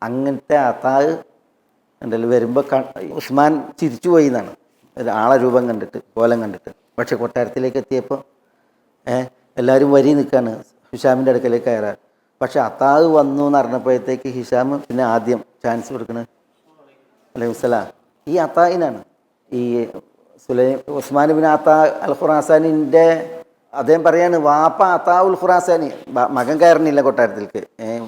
അങ്ങനത്തെ അത്താഴ് ഉണ്ടല്ലോ വരുമ്പോൾ ഉസ്മാൻ ചിരിച്ചു പോയി എന്നാണ്, ആളെ രൂപം കണ്ടിട്ട്, കോലം കണ്ടിട്ട്. പക്ഷെ കൊട്ടാരത്തിലേക്ക് എത്തിയപ്പോൾ എല്ലാവരും വരി നിൽക്കുകയാണ് ഹിഷാമിൻ്റെ അടുക്കലേക്ക് കയറാൻ. പക്ഷെ അത്താഴ് വന്നു എന്ന് അറിഞ്ഞപ്പോഴത്തേക്ക് ഹിഷാം പിന്നെ ആദ്യം ചാൻസ് കൊടുക്കുന്നത് അലൈഹിസ്സലാം ഈ അത്തായിനാണ്. ഈ ഉസ്മാൻ ബിൻ അത്താ അൽ ഖുറാസാനിൻ്റെ അദ്ദേഹം പറയാണ്, വാപ്പ അത്താ ഉൽ ഖുറാസാനി, മകൻ കയറണില്ല കൊട്ടാരത്തിലേക്ക്,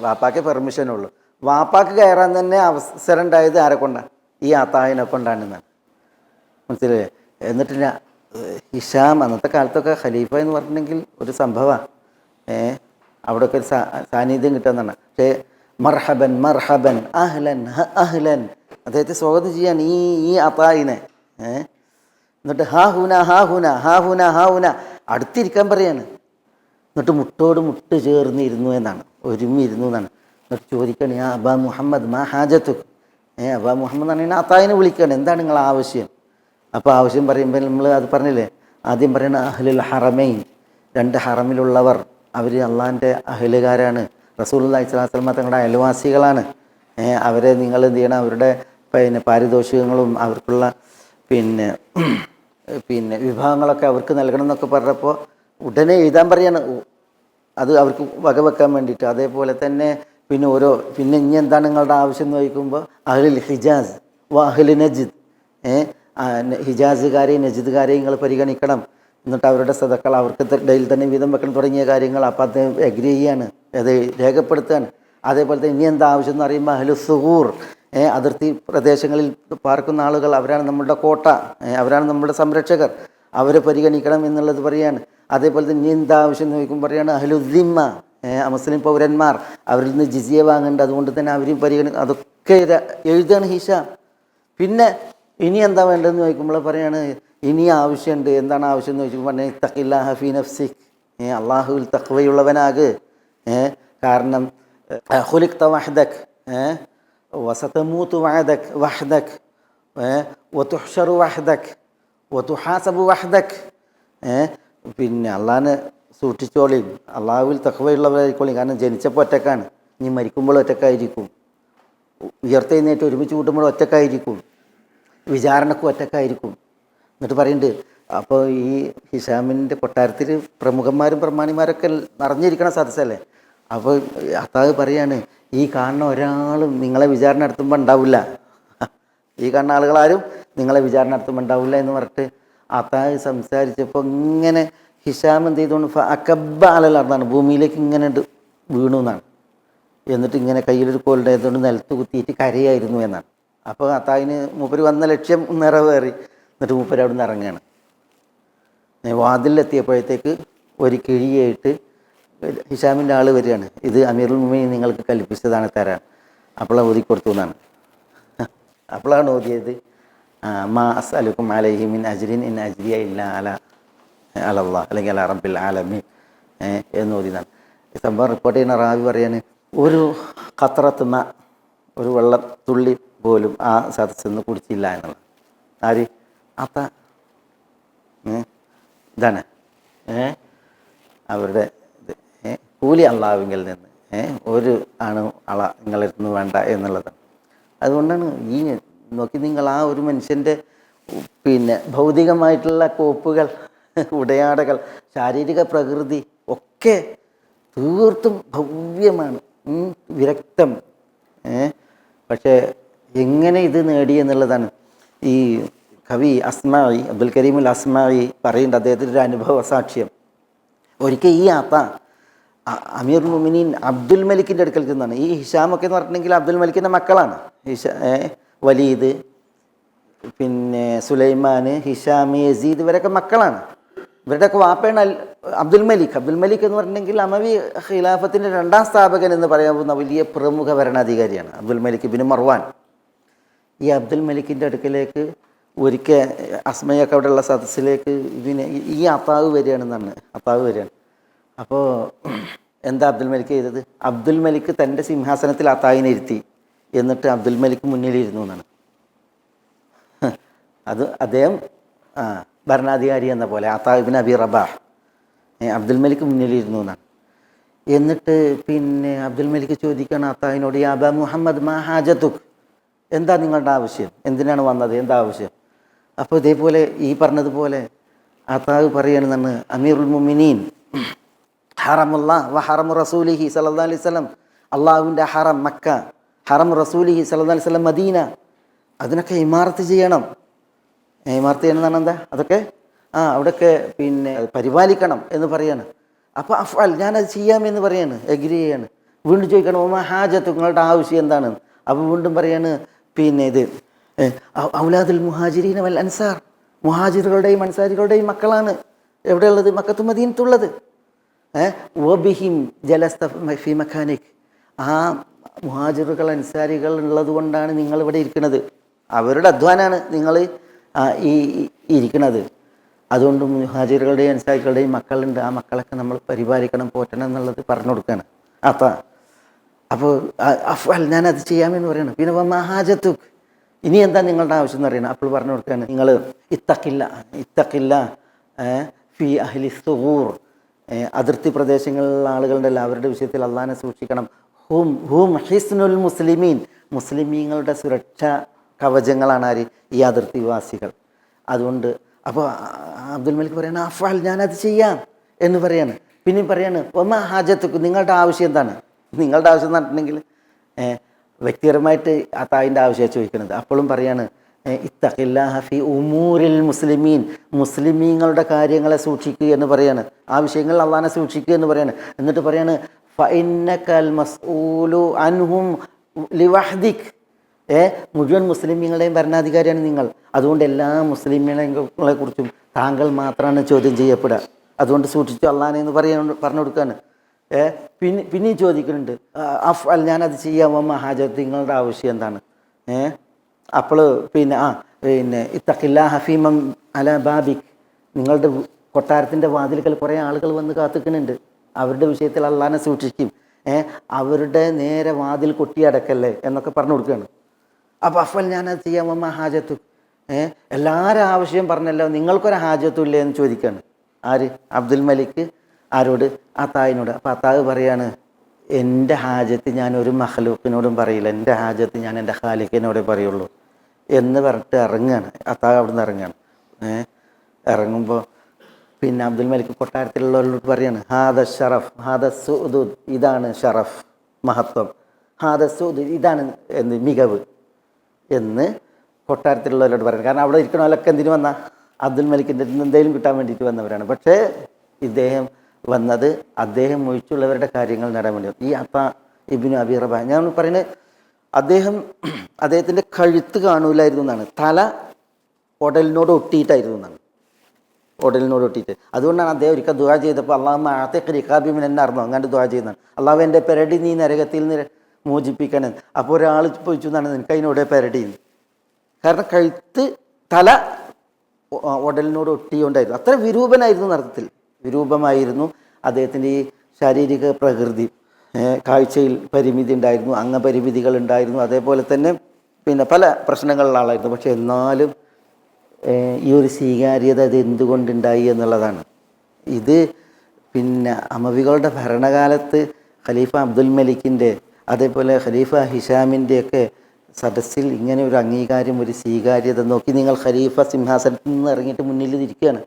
വാപ്പാക്ക് പെർമിഷനുള്ളൂ. വാപ്പാക്ക് കയറാൻ തന്നെ അവസരം ഉണ്ടായത് ആരെ കൊണ്ടാണ്? ഈ അത്തായിനെ കൊണ്ടാണെന്നാണ്. മനസ്സിലായില്ലേ? എന്നിട്ട് ഹിഷാം അന്നത്തെ കാലത്തൊക്കെ ഖലീഫ എന്ന് പറഞ്ഞിട്ടുണ്ടെങ്കിൽ ഒരു സംഭവമാണ്. അവിടെയൊക്കെ ഒരു സാന്നിധ്യം കിട്ടുന്നതാണ്. പക്ഷേ മർഹബൻ മർഹബൻ അഹ്ലൻ അഹ്ലൻ അദ്ദേഹത്തെ സ്വാഗതം ചെയ്യാൻ ഈ അത്തായിനെ. എന്നിട്ട് ഹാ ഹുന ഹാ ഹുന ഹാ ഹുന ഹാ ഹുന അടുത്തിരിക്കാൻ പറയാണ്. എന്നിട്ട് മുട്ടോട് മുട്ട് ചേർന്നിരുന്നു എന്നാണ്, ഒരുമിയിരുന്നു എന്നാണ്. എന്നിട്ട് ചോദിക്കണം, യാ അബാ മുഹമ്മദ് മാ ഹാജത്തു. അബാ മുഹമ്മദ് എന്ന് പറഞ്ഞാൽ അത്തായിനെ വിളിക്കുകയാണ്, എന്താണ് നിങ്ങളെ ആവശ്യം? അപ്പോൾ ആവശ്യം പറയുമ്പോൾ നമ്മൾ അത് പറഞ്ഞില്ലേ, ആദ്യം പറയണ അഹ്ലുൽ ഹറമൈൻ, 2 ഹറമിലുള്ളവർ, അവർ അള്ളാഹിൻ്റെ അഹ്ലുകാരാണ്, റസൂലുള്ളാഹി സ്വല്ലല്ലാഹു അലൈഹി വസല്ലം തങ്ങളുടെ അയൽവാസികളാണ്. അവരെ നിങ്ങൾ എന്ത് ചെയ്യണം, അവരുടെ പാരിതോഷികങ്ങളും അവർക്കുള്ള വിഭവങ്ങളൊക്കെ അവർക്ക് നൽകണം എന്നൊക്കെ പറഞ്ഞപ്പോൾ ഉടനെ എഴുതാൻ പറയാണ്, അത് അവർക്ക് വകവെക്കാൻ വേണ്ടിയിട്ട്. അതേപോലെ തന്നെ പിന്നെ ഇനി എന്താണ് നിങ്ങളുടെ ആവശ്യം എന്ന് ചോദിക്കുമ്പോൾ അഹ്ലുൽ ഹിജാസ് വ അഹ്ലു നജ്ദ്, ഹിജാസുകാരെയും നജ്ദുകാരെയും നിങ്ങൾ പരിഗണിക്കണം. എന്നിട്ട് അവരുടെ സദക്കൾ അവർക്ക് ഇടയിൽ തന്നെ വീതം വെക്കണം തുടങ്ങിയ കാര്യങ്ങൾ. അപ്പോൾ അദ്ദേഹം അഗ്രി ചെയ്യാണ്, അത് രേഖപ്പെടുത്തുകയാണ്. അതേപോലെ തന്നെ ഇനി എന്താ ആവശ്യം എന്ന് പറയുമ്പോൾ അഹ്ലു സുഹൂർ, അതിർത്തി പ്രദേശങ്ങളിൽ പാർക്കുന്ന ആളുകൾ, അവരാണ് നമ്മളുടെ കോട്ട, അവരാണ് നമ്മുടെ സംരക്ഷകർ, അവരെ പരിഗണിക്കണം എന്നുള്ളത് പറയാണ്. അതേപോലെ തന്നെ ഇനി എന്താ ആവശ്യം എന്ന് ചോദിക്കുമ്പോൾ പറയാണ് അഹ്ലുദ്ദിമ്മ, മുസ്ലിം പൗരന്മാർ, അവരിൽ നിന്ന് ജിസിയ വാങ്ങേണ്ട, അതുകൊണ്ട് തന്നെ അവരെയും പരിഗണിക്കണം. അതൊക്കെ എഴുതാണ് ഹിഷാം. പിന്നെ ഇനി എന്താ വേണ്ടതെന്ന് ചോദിക്കുമ്പോൾ പറയാണ് ഇനി ആവശ്യമുണ്ട്. എന്താണ് ആവശ്യം എന്ന് ചോദിക്കുമ്പോൾ പറഞ്ഞാൽ ഇത്തഖില്ലാഹ ഫീ നഫ്സിക്, അള്ളാഹുവിൽ തഖ്വയുള്ളവനാക്. കാരണം ഖുലിഖ്ത വഹ്ദക് വസതമൂതു വഹ്ദക് വതുഹ്ശറു വഹ്ദക് വതുഹാസബു വഹ്ദക്. പിന്നെ അള്ളാഹിനെ സൂക്ഷിച്ചോളിയും, അള്ളാഹുവിൽ തഖ്വയുള്ളവരായിക്കോളിയും. കാരണം ജനിച്ചപ്പോൾ ഒറ്റക്കാണ്, ഇനി മരിക്കുമ്പോൾ ഒറ്റക്കായിരിക്കും, ഉയർത്തെഴുന്നേറ്റ് ഒരുമിച്ച് കൂട്ടുമ്പോൾ ഒറ്റക്കായിരിക്കും, വിചാരണക്കും ഒറ്റക്കായിരിക്കും. എന്നിട്ട് പറയുന്നുണ്ട്, അപ്പോൾ ഈ ഹിഷാമിൻ്റെ കൊട്ടാരത്തിൽ പ്രമുഖന്മാരും പ്രമാണിമാരൊക്കെ നിറഞ്ഞിരിക്കണ സദസ്സല്ലേ. അപ്പോൾ അത്താവ് പറയാണ്, ഈ കാണുന്ന ഒരാളും നിങ്ങളെ വിചാരണ നടത്തുമ്പോൾ ഉണ്ടാവില്ല, ഈ കാണുന്ന ആളുകളാരും നിങ്ങളെ വിചാരണ നടത്തുമ്പോൾ ഉണ്ടാവില്ല എന്ന് പറഞ്ഞിട്ട് അത്താവ് സംസാരിച്ചപ്പോൾ ഇങ്ങനെ ഹിഷാം എന്ത് ചെയ്തുകൊണ്ട് അക്കബ്ബ അലലാണ്, ഭൂമിയിലേക്ക് ഇങ്ങനെ വീണു എന്നാണ്. എന്നിട്ട് ഇങ്ങനെ കയ്യിലൊരു കോലുണ്ടായതുകൊണ്ട് നിലത്ത് കുത്തിയിട്ട് കരയായിരുന്നു എന്നാണ്. അപ്പോൾ അത്താവിന് മൂപ്പര് വന്ന ലക്ഷ്യം നിറവേറി. എന്നിട്ട് മൂപ്പര് അവിടെ നിന്ന് ഇറങ്ങുകയാണ്. വാതിലെത്തിയപ്പോഴത്തേക്ക് ഒരു കിഴിയായിട്ട് ഹിഷാമിൻ്റെ ആൾ വരികയാണ്. ഇത് അമീറുൽ മുഅ്മിനീൻ നിങ്ങൾക്ക് കൽപ്പിച്ചതാണ്, തരാൻ. അപ്പോഴാണ് ഓതി കൊടുത്തു എന്നാണ്. അപ്പോഴാണ് ഓതിയത് മാ അസ്അലുക്കും അലൈഹി മിൻ അജ്രിൻ ഇൻ അജ്രിയ ഇല്ല അലല്ലാഹ് അല്ലെങ്കിൽ അല റബ്ബിൽ ആലമീൻ എന്ന് ഓതിയതാണ്. ഈ സംഭവം റിപ്പോർട്ട് ചെയ്യുന്ന റാവി പറയാണ്, ഒരു ഖത്രത്ത് മ, ഒരു വെള്ളത്തുള്ളി പോലും ആ സദസ്സിൽ നിന്ന് കുടിച്ചില്ല എന്നുള്ളത്. ആര്? അത്ത. ഇതാണ് അവരുടെ കൂലി അള്ളാഹുവിങ്കിൽ നിന്ന് ഒരു ആണ് നിങ്ങളെടുത്ത് വേണ്ട എന്നുള്ളതാണ്. അതുകൊണ്ടാണ് ഈ നോക്കി നിങ്ങൾ ആ ഒരു മനുഷ്യൻ്റെ പിന്നെ ഭൗതികമായിട്ടുള്ള കോപ്പുകൾ, ഉടയാടകൾ, ശാരീരിക പ്രകൃതി ഒക്കെ തീർത്തും ഭവ്യമാണ്, വിരക്തം. പക്ഷേ എങ്ങനെ ഇത് നേടി എന്നുള്ളതാണ് ഈ കവി അസ്മാഇ, അബ്ദുൽ കരീമുൽ അസ്മാഇ പറയുന്നുണ്ട്. അദ്ദേഹത്തിൻ്റെ ഒരു അനുഭവ സാക്ഷ്യം. ഒരിക്കൽ ഈ ആത്ത അമീറുൽ മുഅ്മിനീൻ അബ്ദുൽ മലിക്കിൻ്റെ അടുക്കൽ നിന്നാണ്. ഈ ഹിഷാമൊക്കെ എന്ന് പറഞ്ഞിട്ടുണ്ടെങ്കിൽ അബ്ദുൽ മലിക്കിൻ്റെ മക്കളാണ്. വലീദ്, പിന്നെ സുലൈമാൻ, ഹിഷാം, യസീദ്, ഇവരൊക്കെ മക്കളാണ്. ഇവരുടെയൊക്കെ വാപ്പയാണ് അബ്ദുൽ മലിക്. അബ്ദുൽ മലിക് എന്ന് പറഞ്ഞിട്ടുണ്ടെങ്കിൽ അമവി ഖിലാഫത്തിൻ്റെ 2ാം സ്ഥാപകൻ എന്ന് പറയാവുന്ന വലിയ പ്രമുഖ ഭരണാധികാരിയാണ് അബ്ദുൽ മലിക് ബിൻ മർവാൻ. ഈ അബ്ദുൽ മലിക്കിൻ്റെ അടുക്കലേക്ക് ഒരിക്കൽ അസ്മയൊക്കെ അവിടെയുള്ള സദസ്സിലേക്ക് ഈ അത്താവ് വരികയാണെന്നാണ്. അത്താവ് വരികയാണ്. അപ്പോൾ എന്താ അബ്ദുൽ മലിക് ചെയ്തത്? അബ്ദുൽ മലിക് തൻ്റെ സിംഹാസനത്തിൽ അത്താവിനെ ഇരുത്തി, എന്നിട്ട് അബ്ദുൽ മലിക് മുന്നിലിരുന്നു എന്നാണ്. അത് അദ്ദേഹം ഭരണാധികാരി എന്ന പോലെ അത്താ ഇബ്നു അബി റബാഹ്, അബ്ദുൽ മലിക് മുന്നിലിരുന്നു എന്നാണ്. എന്നിട്ട് പിന്നെ അബ്ദുൽ മലിക് ചോദിക്കണം അത്താവിനോട്, യാ അബാ മുഹമ്മദ് മാ ഹാജത്തുക്, എന്താ നിങ്ങളുടെ ആവശ്യം, എന്തിനാണ് വന്നത്, എന്താ ആവശ്യം? അപ്പോൾ ഇതേപോലെ ഈ പറഞ്ഞതുപോലെ അത്താവ് പറയുകയാണെന്നാണ്, അമീറുൽ മുഅ്മിനീൻ ഹറമുല്ലാഹ് വ ഹറമു റസൂലിഹി സല്ലല്ലാഹു അലൈഹി വസല്ലം, അള്ളാഹുവിൻ്റെ ഹറം മക്ക, ഹറം റസൂലിഹി സല്ലല്ലാഹു അലൈഹി വസല്ലം മദീന, അതിനൊക്കെ ഇമാറത്ത് ചെയ്യണം. ഇമാറത്ത് ചെയ്യണം എന്നാണ് എന്താ? അതൊക്കെ അവിടെയൊക്കെ പിന്നെ പരിപാലിക്കണം എന്ന് പറയാണ്. അപ്പോൾ അഫ്അൽ, ഞാനത് ചെയ്യാമെന്ന് പറയാണ്, എഗ്രി ചെയ്യാണ്. വീണ്ടും ചോദിക്കണം ഒമാ ഹാജത്ത്, നിങ്ങളുടെ ആവശ്യം എന്താണ്? അപ്പോൾ വീണ്ടും പറയാണ്, പിന്നെ ഇത് ഔലാദുൽ മുഹാജിരീന വൽ അൻസാർ, മുഹാജിറുകളുടെയും അൻസാരികളുടെയും മക്കളാണ് എവിടെയുള്ളത്? മക്കത്തു മദീനത്തുള്ളത്. വബിഹിം ജലസ്ത ഫി മഖാനിക്, ആ മുഹാജിറുകൾ അൻസാരികൾ ഉള്ളത് കൊണ്ടാണ് നിങ്ങളിവിടെ ഇരിക്കുന്നത്, അവരുടെ അധ്വാനാണ് നിങ്ങൾ ഈ ഇരിക്കുന്നത്. അതുകൊണ്ട് മുഹാജിറുകളുടെയും അൻസാരികളുടെയും മക്കളുണ്ട്, ആ മക്കളൊക്കെ നമ്മൾ പരിപാലിക്കണം, പോറ്റണം എന്നുള്ളത് പറഞ്ഞു കൊടുക്കുകയാണ് അപ്പോൾ അഫ്അൽ, ഞാനത് ചെയ്യാമെന്ന് പറയണം. പിന്നെ മഹാജത്തുക്, ഇനി എന്താ നിങ്ങളുടെ ആവശ്യം എന്ന് പറയണം. അപ്പോൾ പറഞ്ഞു കൊടുക്കുകയാണ്, നിങ്ങൾ ഇത്തഖില്ല ഫി അഹ്ലി സുഗൂർ, അതിർത്തി പ്രദേശങ്ങളിലുള്ള ആളുകളുണ്ടല്ലോ, അവരുടെ വിഷയത്തിൽ അള്ളാഹിനെ സൂക്ഷിക്കണം. ഹും ഹിസ്നുൽ മുസ്ലിമീൻ, മുസ്ലിമീങ്ങളുടെ സുരക്ഷാ കവചങ്ങളാണ് ആര്? ഈ അതിർത്തിവാസികൾ. അതുകൊണ്ട് അപ്പോൾ അബ്ദുൽ മലിക് പറയാണ്, അഫ്അൽ, ഞാനത് ചെയ്യാം എന്ന് പറയാണ്. പിന്നെയും പറയാണ് ഒമാ ഹാജത്തുക്, നിങ്ങളുടെ ആവശ്യം എന്താണ്? നിങ്ങളുടെ ആവശ്യം എന്ന് പറഞ്ഞിട്ടുണ്ടെങ്കിൽ വ്യക്തിപരമായിട്ട് അത്താവിൻ്റെ ആവശ്യമാണ് ചോദിക്കുന്നത്. അപ്പോഴും പറയാണ് ഇത്തഖില്ലാഹ ഫി ഉമൂരിൽ മുസ്ലിമീൻ, മുസ്ലിമീങ്ങളുടെ കാര്യങ്ങളെ സൂക്ഷിക്കുക എന്ന് പറയാണ്, ആ വിഷയങ്ങളിൽ അള്ളാഹിനെ സൂക്ഷിക്കുക എന്ന് പറയാണ്. എന്നിട്ട് പറയാണ് ഫഇന്നകൽ മസ്ഊലു അൻഹും ലിവഹ്ദിക്, മുഴുവൻ മുസ്ലിമീങ്ങളുടെയും ഭരണാധികാരിയാണ് നിങ്ങൾ, അതുകൊണ്ട് എല്ലാ മുസ്ലിമീങ്ങളെ കുറിച്ചും താങ്കൾ മാത്രമാണ് ചോദ്യം ചെയ്യപ്പെടുക, അതുകൊണ്ട് സൂക്ഷിച്ചു അള്ളാഹിനെ എന്ന് പറഞ്ഞു കൊടുക്കുകയാണ്. പിന്നെയും ചോദിക്കുന്നുണ്ട് അഫ്അൽ, ഞാനത് ചെയ്യാം, ഹാജത്ത്, നിങ്ങളുടെ ആവശ്യം എന്താണ്? അപ്പോൾ പിന്നെ ഇത്തഖില്ലാ ഹഫീമം അല ബാബിക്, നിങ്ങളുടെ കൊട്ടാരത്തിൻ്റെ വാതിൽക്കൽ കുറേ ആളുകൾ വന്ന് കാത്തിക്കുന്നുണ്ട്, അവരുടെ വിഷയത്തിൽ അള്ളാഹിനെ സൂക്ഷിക്കും, അവരുടെ നേരെ വാതിൽ കൊട്ടിയടക്കല്ലേ എന്നൊക്കെ പറഞ്ഞു കൊടുക്കുകയാണ്. അപ്പോൾ അഫൽ ഞാനത് ചെയ്യാമ ഹാജത്തു, എല്ലാവരും ആവശ്യം പറഞ്ഞല്ലോ, നിങ്ങൾക്കൊരു ഹാജത്തും ഇല്ലേ എന്ന് ചോദിക്കുകയാണ്. ആര്? അബ്ദുൽ മലിക്ക് ആരോട്? അത്തായിനോട്. അപ്പോൾ അത്താവ് പറയാണ്, എൻ്റെ ഹാജത്ത് ഞാൻ ഒരു മഖ്ലൂക്കിനോടും പറയില്ല, എൻ്റെ ഹാജത്ത് ഞാൻ എൻ്റെ ഖാലിക്കിനോടേ പറയുള്ളൂ എന്ന് പറഞ്ഞിട്ട് ഇറങ്ങുകയാണ്. അത്താവ് അവിടെ നിന്ന് ഇറങ്ങുകയാണ്. ഇറങ്ങുമ്പോൾ പിന്നെ അബ്ദുൽ മലിക് കൊട്ടാരത്തിലുള്ളവരോട് പറയാണ്, ഹാദ ഷറഫ് ഹാദ സുദൂദ്, ഇതാണ് ഷറഫ്, മഹത്വം, ഹാദ സുദൂദ്, ഇതാണ് മികവ് എന്ന് കൊട്ടാരത്തിലുള്ളവരോട് പറയുന്നത്. കാരണം അവിടെ ഇരിക്കണമല്ലൊക്കെ എന്തിനു വന്ന അബ്ദുൽ മലിക്കിൻ്റെ എന്തെങ്കിലും കിട്ടാൻ വേണ്ടിയിട്ട് വന്നവരാണ്. പക്ഷേ ഇദ്ദേഹം വന്നത് അദ്ദേഹം ഒഴിച്ചുള്ളവരുടെ കാര്യങ്ങൾ നേടാൻ വേണ്ടി. ഈ അത്ത ഇബ്നു അബി റബാഹ്, ഞാൻ പറയുന്നത് അദ്ദേഹത്തിൻ്റെ കഴുത്ത് കാണൂലായിരുന്നു എന്നാണ്, തല ഉടലിനോട് ഒട്ടിയിട്ടായിരുന്നു എന്നാണ്, ഉടലിനോട് ഒട്ടിയിട്ട്. അതുകൊണ്ടാണ് അദ്ദേഹം ഒരിക്കൽ ദുആ ചെയ്തപ്പോൾ അല്ലാഹുമ്മ അഅതിഖ് റിഖാബി മിനൻ നാർ അങ്ങാണ്ട് ദുആ ചെയ്യുന്നതാണ്, അള്ളാഹു എൻ്റെ പെരടി നീ നരകത്തിൽ നിന്ന് മോചിപ്പിക്കണം. അപ്പോൾ ഒരാൾ ചോദിച്ചു എന്നാണ്, നിനക്ക് അതിനോടെ പെരടിന്ന്. കാരണം കഴുത്ത് തല ഉടലിനോട് ഒട്ടിയുണ്ടായിരുന്നു, അത്ര വിരൂപനായിരുന്നു, അർത്ഥത്തിൽ വിരൂപമായിരുന്നു അദ്ദേഹത്തിൻ്റെ ഈ ശാരീരിക പ്രകൃതി. കാഴ്ചയിൽ പരിമിതി ഉണ്ടായിരുന്നു, അംഗപരിമിതികൾ ഉണ്ടായിരുന്നു, അതേപോലെ തന്നെ പിന്നെ പല പ്രശ്നങ്ങളുള്ള ആളായിരുന്നു. പക്ഷെ എന്നാലും ഈ ഒരു സ്വീകാര്യത അത് എന്തുകൊണ്ടുണ്ടായി എന്നുള്ളതാണ്. ഇത് പിന്നെ അമവികളുടെ ഭരണകാലത്ത് ഖലീഫ അബ്ദുൽ മലിക്കിൻ്റെ അതേപോലെ ഖലീഫ ഹിഷാമിൻ്റെയൊക്കെ സദസ്സിൽ ഇങ്ങനെ ഒരു അംഗീകാരം, ഒരു സ്വീകാര്യത നോക്കി. നിങ്ങൾ ഖലീഫ സിംഹാസനത്തിൽ നിന്ന് ഇറങ്ങിയിട്ട് മുന്നിൽ ഇരിക്കുകയാണ്,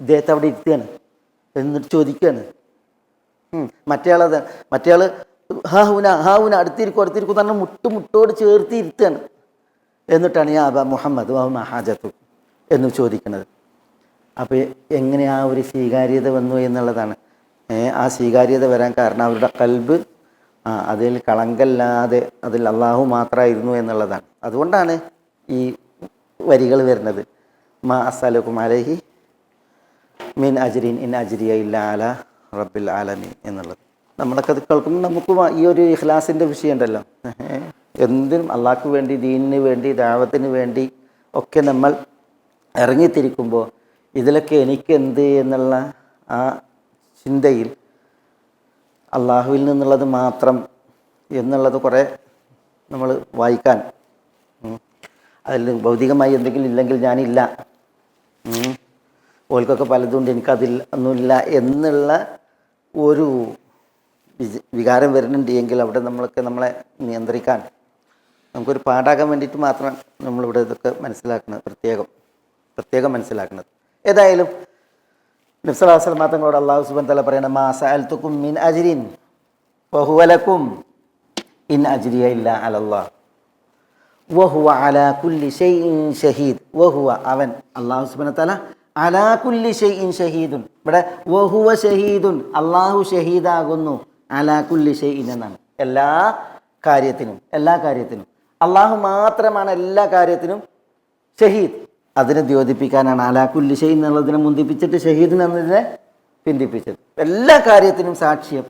ഇദ്ദേഹത്തെ അവിടെ ഇരുത്തുകയാണ്, എന്നിട്ട് ചോദിക്കുകയാണ്. മറ്റേയാൾ ഹാവുന അടുത്തിരിക്കും എന്ന് പറഞ്ഞാൽ മുട്ടോട് ചേർത്ത് ഇരുത്തുകയാണ്. എന്നിട്ടാണ് യാ അബാ മുഹമ്മദ് വഹുമ ഹാജത്തു എന്ന് ചോദിക്കുന്നത്. അപ്പോൾ എങ്ങനെ ആ ഒരു സ്വീകാര്യത വന്നു എന്നുള്ളതാണ്. ആ സ്വീകാര്യത വരാൻ കാരണം അവരുടെ ഖൽബ് അതിൽ കളങ്കല്ലാതെ അതിൽ അള്ളാഹു മാത്രമായിരുന്നു എന്നുള്ളതാണ്. അതുകൊണ്ടാണ് ഈ വരികൾ വരുന്നത്, മാ അസ്അലുക്കും അലൈഹി മിൻ അജ്രിൻ ഇൻ അജ്രിയ ഇല്ലാ അലാ റബ്ബിൽ ആലമീൻ എന്നുള്ളത്. നമ്മളൊക്കെ അത് കേൾക്കുമ്പോൾ നമുക്ക് ഈ ഒരു ഇഖ്ലാസിൻ്റെ വിഷയം ഉണ്ടല്ലോ, എന്തിനും അള്ളാഹ്ക്ക് വേണ്ടി, ദീനിന് വേണ്ടി, ദഅവത്തിന് വേണ്ടി ഒക്കെ നമ്മൾ ഇറങ്ങിത്തിരിക്കുമ്പോൾ ഇതിലൊക്കെ എനിക്കെന്ത് എന്നുള്ള ആ ചിന്തയിൽ അള്ളാഹുവിൽ നിന്നുള്ളത് മാത്രം എന്നുള്ളത് കുറേ നമ്മൾ വായിക്കാൻ, അതിൽ ഭൗതികമായി എന്തെങ്കിലും ഇല്ലെങ്കിൽ ഞാനില്ല, ഓൽക്കൊക്കെ പലതുകൊണ്ട് എനിക്കതിൽ ഒന്നുമില്ല എന്നുള്ള ഒരു വികാരം വരുന്നുണ്ട് എങ്കിൽ അവിടെ നമ്മളെ നിയന്ത്രിക്കാൻ നമുക്കൊരു പാഠാക്കാൻ വേണ്ടിയിട്ട് മാത്രം നമ്മളിവിടെ ഇതൊക്കെ മനസ്സിലാക്കുന്നത്, പ്രത്യേകം മനസ്സിലാക്കുന്നത്. ഏതായാലും നബി സല്ലല്ലാഹു അലൈഹി വസല്ലം തങ്ങളോട് അല്ലാഹു സുബ്ഹാനഹു വ തആല പറയുന്ന മാ സഅൽതുക്കും മിൻ അജ്രിൻ ഫഹുവ ലക്കും ഇൻ അജ്രിയ ഇല്ലാ അലല്ലാഹ് വഹുവ അലാ കുല്ലി ഷൈഇൻ ഷഹീദ്. വഹുവ അവൻ അല്ലാഹു സുബ്ഹാനഹു വ തആല അലാ കുല്ലി ഷൈഇൻ ഷഹീദുൻ, ഇവിടെ വഹുവ ഷഹീദുൻ, അല്ലാഹു ഷഹീദാകുന്നു, അലാ കുല്ലി ഷൈഇൻ എന്നാണ്, എല്ലാ കാര്യത്തിനും അല്ലാഹു മാത്രമാണ് എല്ലാ കാര്യത്തിനും ഷഹീദ്. അതിനെ ദ്യോതിപ്പിക്കാനാണ് അലാ കുല്ലി ഷൈഇൻ എന്നുള്ളതിനെ മുന്തിപ്പിച്ചിട്ട് ഷഹീദ് എന്നതിനെ പിന്തിപ്പിച്ചത്. എല്ലാ കാര്യത്തിനും സാക്ഷ്യം.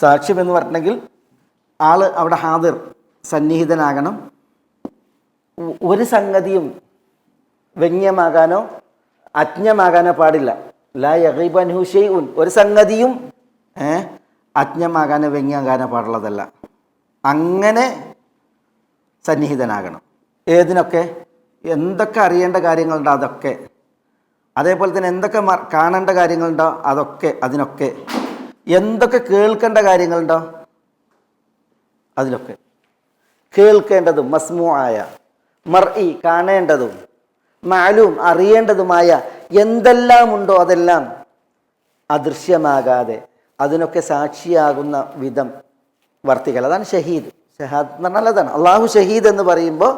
സാക്ഷ്യം എന്ന് പറഞ്ഞിട്ടുണ്ടെങ്കിൽ ആൾ അവിടെ ഹാദിർ, സന്നിഹിതനാകണം. ഒരു സംഗതിയും വ്യംഗ്യമാകാനോ അജ്ഞമാകാനോ പാടില്ല. ലാ യഗീബു അൻഹു ഷൈഉൻ, ഒരു സംഗതിയും അജ്ഞമാകാനോ വ്യംഗ്യമാകാനോ പാടുള്ളതല്ല. അങ്ങനെ സന്നിഹിതനാകണം. ഏതിനൊക്കെ എന്തൊക്കെ അറിയേണ്ട കാര്യങ്ങളുണ്ടോ അതൊക്കെ, അതേപോലെ തന്നെ എന്തൊക്കെ കാണേണ്ട കാര്യങ്ങളുണ്ടോ അതൊക്കെ, അതിനൊക്കെ എന്തൊക്കെ കേൾക്കേണ്ട കാര്യങ്ങളുണ്ടോ അതിലൊക്കെ, കേൾക്കേണ്ടതും മസ്മൂആയ, മർഇ കാണേണ്ടതും, മഅലൂം അറിയേണ്ടതുമായ എന്തെല്ലാം ഉണ്ടോ അതെല്ലാം അദൃശ്യമാകാതെ അതിനൊക്കെ സാക്ഷിയാകുന്ന വിധം വർത്തിക്കൽ. അതാണ് ഷഹീദ്. ഷഹാദ് എന്ന് പറഞ്ഞാൽ അതാണ്. അള്ളാഹു ഷഹീദ് എന്ന് പറയുമ്പോൾ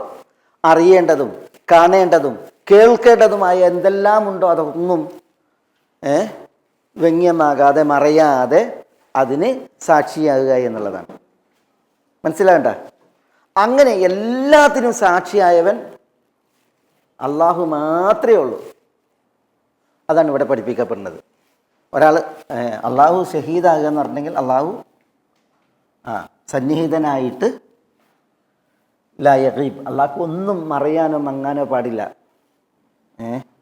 അറിയേണ്ടതും കാണേണ്ടതും കേൾക്കേണ്ടതുമായ എന്തെല്ലാം ഉണ്ടോ അതൊന്നും വ്യംഗ്യമാകാതെ മറയാതെ അതിന് സാക്ഷിയാകുക എന്നുള്ളതാണ്. മനസ്സിലാകണ്ട? അങ്ങനെ എല്ലാത്തിനും സാക്ഷിയായവൻ അള്ളാഹു മാത്രമേ ഉള്ളൂ. അതാണ് ഇവിടെ പഠിപ്പിക്കപ്പെടുന്നത്. ഒരാൾ അള്ളാഹു ഷഹീദാകുക എന്ന് പറഞ്ഞെങ്കിൽ അള്ളാഹു സന്നിഹിതനായിട്ട് ലാ യഗീബ്, അള്ളാഹ്ക്ക് ഒന്നും മറയാനോ മങ്ങാനോ പാടില്ല.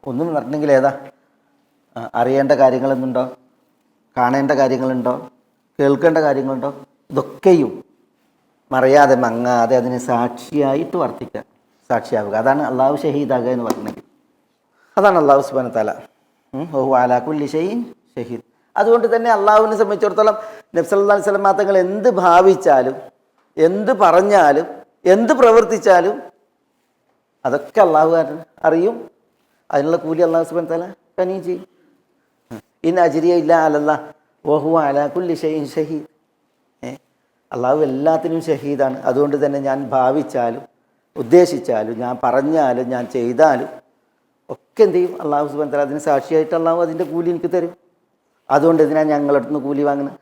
ഒന്നും പറഞ്ഞെങ്കിൽ ഏതാ? അറിയേണ്ട കാര്യങ്ങളെന്നുണ്ടോ, കാണേണ്ട കാര്യങ്ങളുണ്ടോ, കേൾക്കേണ്ട കാര്യങ്ങളുണ്ടോ, ഇതൊക്കെയും മറയാതെ മങ്ങാതെ അതിന് സാക്ഷിയായിട്ട് വർത്തിക്കുക, സാക്ഷിയാവുക. അതാണ് അള്ളാഹു ഷഹീദാകുക എന്ന് പറഞ്ഞെങ്കിൽ. അതാണ് അള്ളാഹു സുബ്ഹാനഹു വ തആല വഹുവ അലാ കുല്ലി ഷൈഇൻ ഷഹീദ്. അതുകൊണ്ട് തന്നെ അള്ളാഹുവിനെ സംബന്ധിച്ചിടത്തോളം നബി സല്ലല്ലാഹു അലൈഹി വസല്ലം തങ്ങൾ എന്ത് ഭാവിച്ചാലും എന്ത് പറഞ്ഞാലും എന്ത് പ്രവർത്തിച്ചാലും അതൊക്കെ അള്ളാഹു അറിയും. അതിനുള്ള കൂലി അള്ളാഹു സുബ്ഹാനഹു വ തആല കനിയും ചെയ്യും. ഇൻ അജ്രിയ ഇല്ലാ അലല്ലാഹ് വഹുവ അലാ കുല്ലി ഷൈഇൻ ഷഹീദ്. അള്ളാഹു എല്ലാത്തിനും ഷഹീദാണ്. അതുകൊണ്ട് തന്നെ ഞാൻ ഭാവിച്ചാലും ഉദ്ദേശിച്ചാലും ഞാൻ പറഞ്ഞാലും ഞാൻ ചെയ്താലും ഒക്കെ എന്ത് ചെയ്യും? അള്ളാഹു സുബ്ഹാനഹു വ തആല അതിന് സാക്ഷിയായിട്ട് അള്ളാഹു അതിൻ്റെ കൂലി എനിക്ക് തരും. അതുകൊണ്ട് ഇതിനാണ് ഞങ്ങളടുത്ത് നിന്ന് കൂലി വാങ്ങുന്നത്.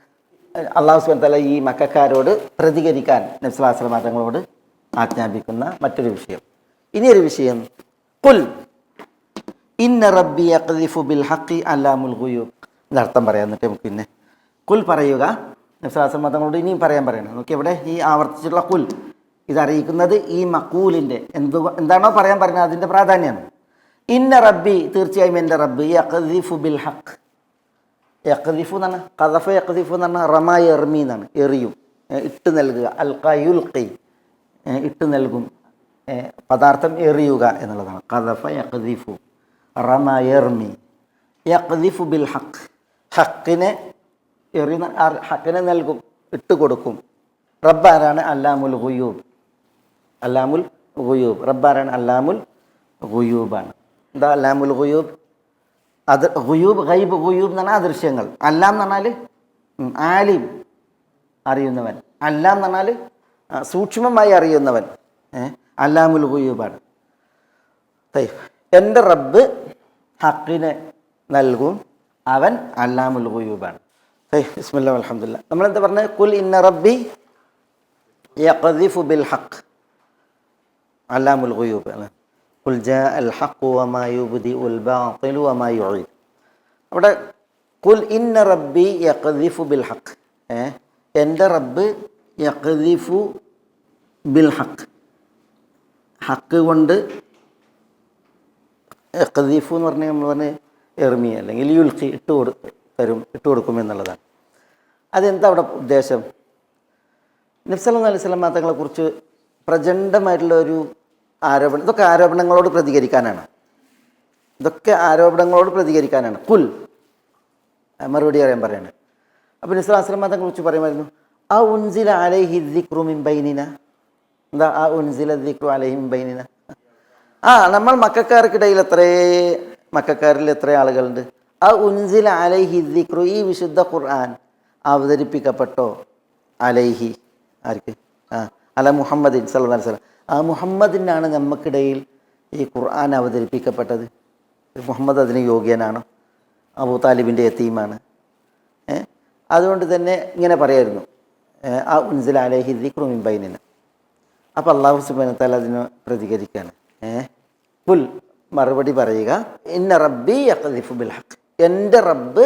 അള്ളാഹു സുബ്ഹാനഹു വ തആല ഈ മക്കക്കാരോട് പ്രതികരിക്കാൻ നബി സല്ലല്ലാഹു അലൈഹി വസല്ലം തങ്ങളോട് ആജ്ഞാപിക്കുന്ന മറ്റൊരു വിഷയം. ഇനിയൊരു വിഷയം, ഖുൽ ഇന്ന റബ്ബി യഖ്ദിഫു ബിൽ ഹഖി അല്ലാമുൽ ഗുയൂബ്. എന്നർത്ഥം പറയാം. എന്നിട്ട് നമുക്ക് പിന്നെ ഖുൽ പറയുക. നബി സല്ലല്ലാഹു അലൈഹി വസല്ലം തങ്ങളോട് ഇനിയും പറയണം. നോക്കി എവിടെ ഈ ആവർത്തിച്ചിട്ടുള്ള ഖുൽ, ഇതറിയിക്കുന്നത് ഈ മഖൂലിൻ്റെ എന്താണോ പറയാൻ പറയുന്നത് അതിൻ്റെ പ്രാധാന്യമാണ്. ഇന്ന റബ്ബി, തീർച്ചയായും എൻ്റെ റബ്ബ്, യഖ്ദിഫു ബിൽ ഹഖ്. യഖ്ദിഫു എന്നാണ് ഖദഫ, യഖ്ദിഫു എന്ന് പറഞ്ഞാൽ റമ യർമി എന്നാണ്, എറിയും, ഇട്ട് നൽകുക. അൽഖ യുൽഖി, ഇട്ട് നൽകും, പദാർത്ഥം എറിയുക എന്നുള്ളതാണ്. ഖദഫ യഖ്ദിഫു, റമ യർമി. യഖ്ദിഫു ബിൽ ഹഖ്, ഹക്കിനെ എറിയുന്ന, ഹക്കിനെ നൽകും, ഇട്ട് കൊടുക്കും. റബ്ബാരാണ് അല്ലാമുൽ ഗുയൂബ്. അല്ലാമുൽ ഗുയൂബ്, റബ്ബാരാണ് അല്ലാമുൽ ഗുയൂബാണ്. എന്താ അല്ലാമുൽ ഗുയൂബ്? അത് ഗുയൂബ്, ഗൈബ്, ഗുയൂബ് എന്ന് പറഞ്ഞാൽ അദൃശ്യങ്ങൾ. അല്ലാം എന്ന് പറഞ്ഞാൽ ആലിം, അറിയുന്നവൻ. അല്ലാം എന്ന് പറഞ്ഞാൽ സൂക്ഷ്മമായി അറിയുന്നവൻ. അല്ലാമുൽ ഗുയൂബാണ്. എൻ്റെ റബ്ബ് ഹക്കിനെ നൽകും, അവൻ അല്ലാമുൽ ഗുയൂബാണ്. ബിസ്മില്ലാഹി വൽഹംദുലില്ലാഹ്. നമ്മളെന്താ പറഞ്ഞത്? ഖുൽ ഇന്ന റബ്ബി യഖ്ദിഫു ബിൽ ഹഖ് അല്ലാമുൽ ഗുയൂബ്. ഖുൽ ജാഅൽ ഹഖ് വമാ യുബ്ദിഉൽ ബാതിൽ വമാ യുഈദ്. അവിടെ ഖുൽ ഇന്ന റബ്ബി യഖ്ദിഫു ബിൽ ഹഖ്, എൻ്റെ റബ്ബ് യഖ്ദിഫു ബിൽ ഹഖ്, ഹക്ക് കൊണ്ട്. യഖ്ദിഫു എന്ന് പറഞ്ഞാൽ നമ്മൾ പറഞ്ഞ് എർമി അല്ലെങ്കിൽ യുൽഖി, ഇട്ട് കൊടുക്കും എന്നുള്ളതാണ്. അതെന്താ അവിടെ ഉദ്ദേശം? നബി സല്ലല്ലാഹു അലൈഹി വസല്ലം തങ്ങളെക്കുറിച്ച് പ്രചണ്ഡമായിട്ടുള്ള ഒരു ആരോപണം, ഇതൊക്കെ ആരോപണങ്ങളോട് പ്രതികരിക്കാനാണ്. കുൽ, മറുപടി അറിയാൻ പറയാണ്. അപ്പോൾ നബി സല്ലല്ലാഹു അലൈഹി വസല്ലം തങ്ങളെക്കുറിച്ച് പറയുമായിരുന്നു, ആ ഉൻസില അലൈഹി ദിക്റു മിൻ ബൈനിന. എന്താ ആ ഉൻസില ദിക്റു അലൈഹി മിൻ ബൈനിന? നമ്മൾ മക്കക്കാർക്കിടയിൽ മക്കക്കാരിൽ എത്ര ആളുകളുണ്ട്? ആ ഉൻസില അലൈഹി ദിക്റു, ഈ വിശുദ്ധ ഖുർആൻ അവതരിപ്പിക്കപ്പെട്ടോ, അലൈഹി, ആർക്ക്? അല മുഹമ്മദിൻ സല്ലല്ലാഹു അലൈഹി വസല്ലം. ആ മുഹമ്മദിനാണ് നമുക്കിടയിൽ ഈ ഖുർആൻ അവതരിപ്പിക്കപ്പെട്ടത്. മുഹമ്മദ് അതിന് യോഗ്യനാണോ? അബൂ താലിബിൻ്റെ യതീമാണ്. അതുകൊണ്ട് തന്നെ ഇങ്ങനെ പറയായിരുന്നു, ആ ഉൻസില അലൈഹി ദിക്റു മിൻ ബൈനിന. അപ്പോൾ അല്ലാഹു സുബ്ഹാനഹു വ തആല അതിന് പ്രതികരിക്കുകയാണ്. ഖുൽ, മറുപടി പറയുക, ഇന്ന റബ്ബി യഖ്ദിഫു ബിൽ ഹഖ്, എൻ്റെ റബ്ബ്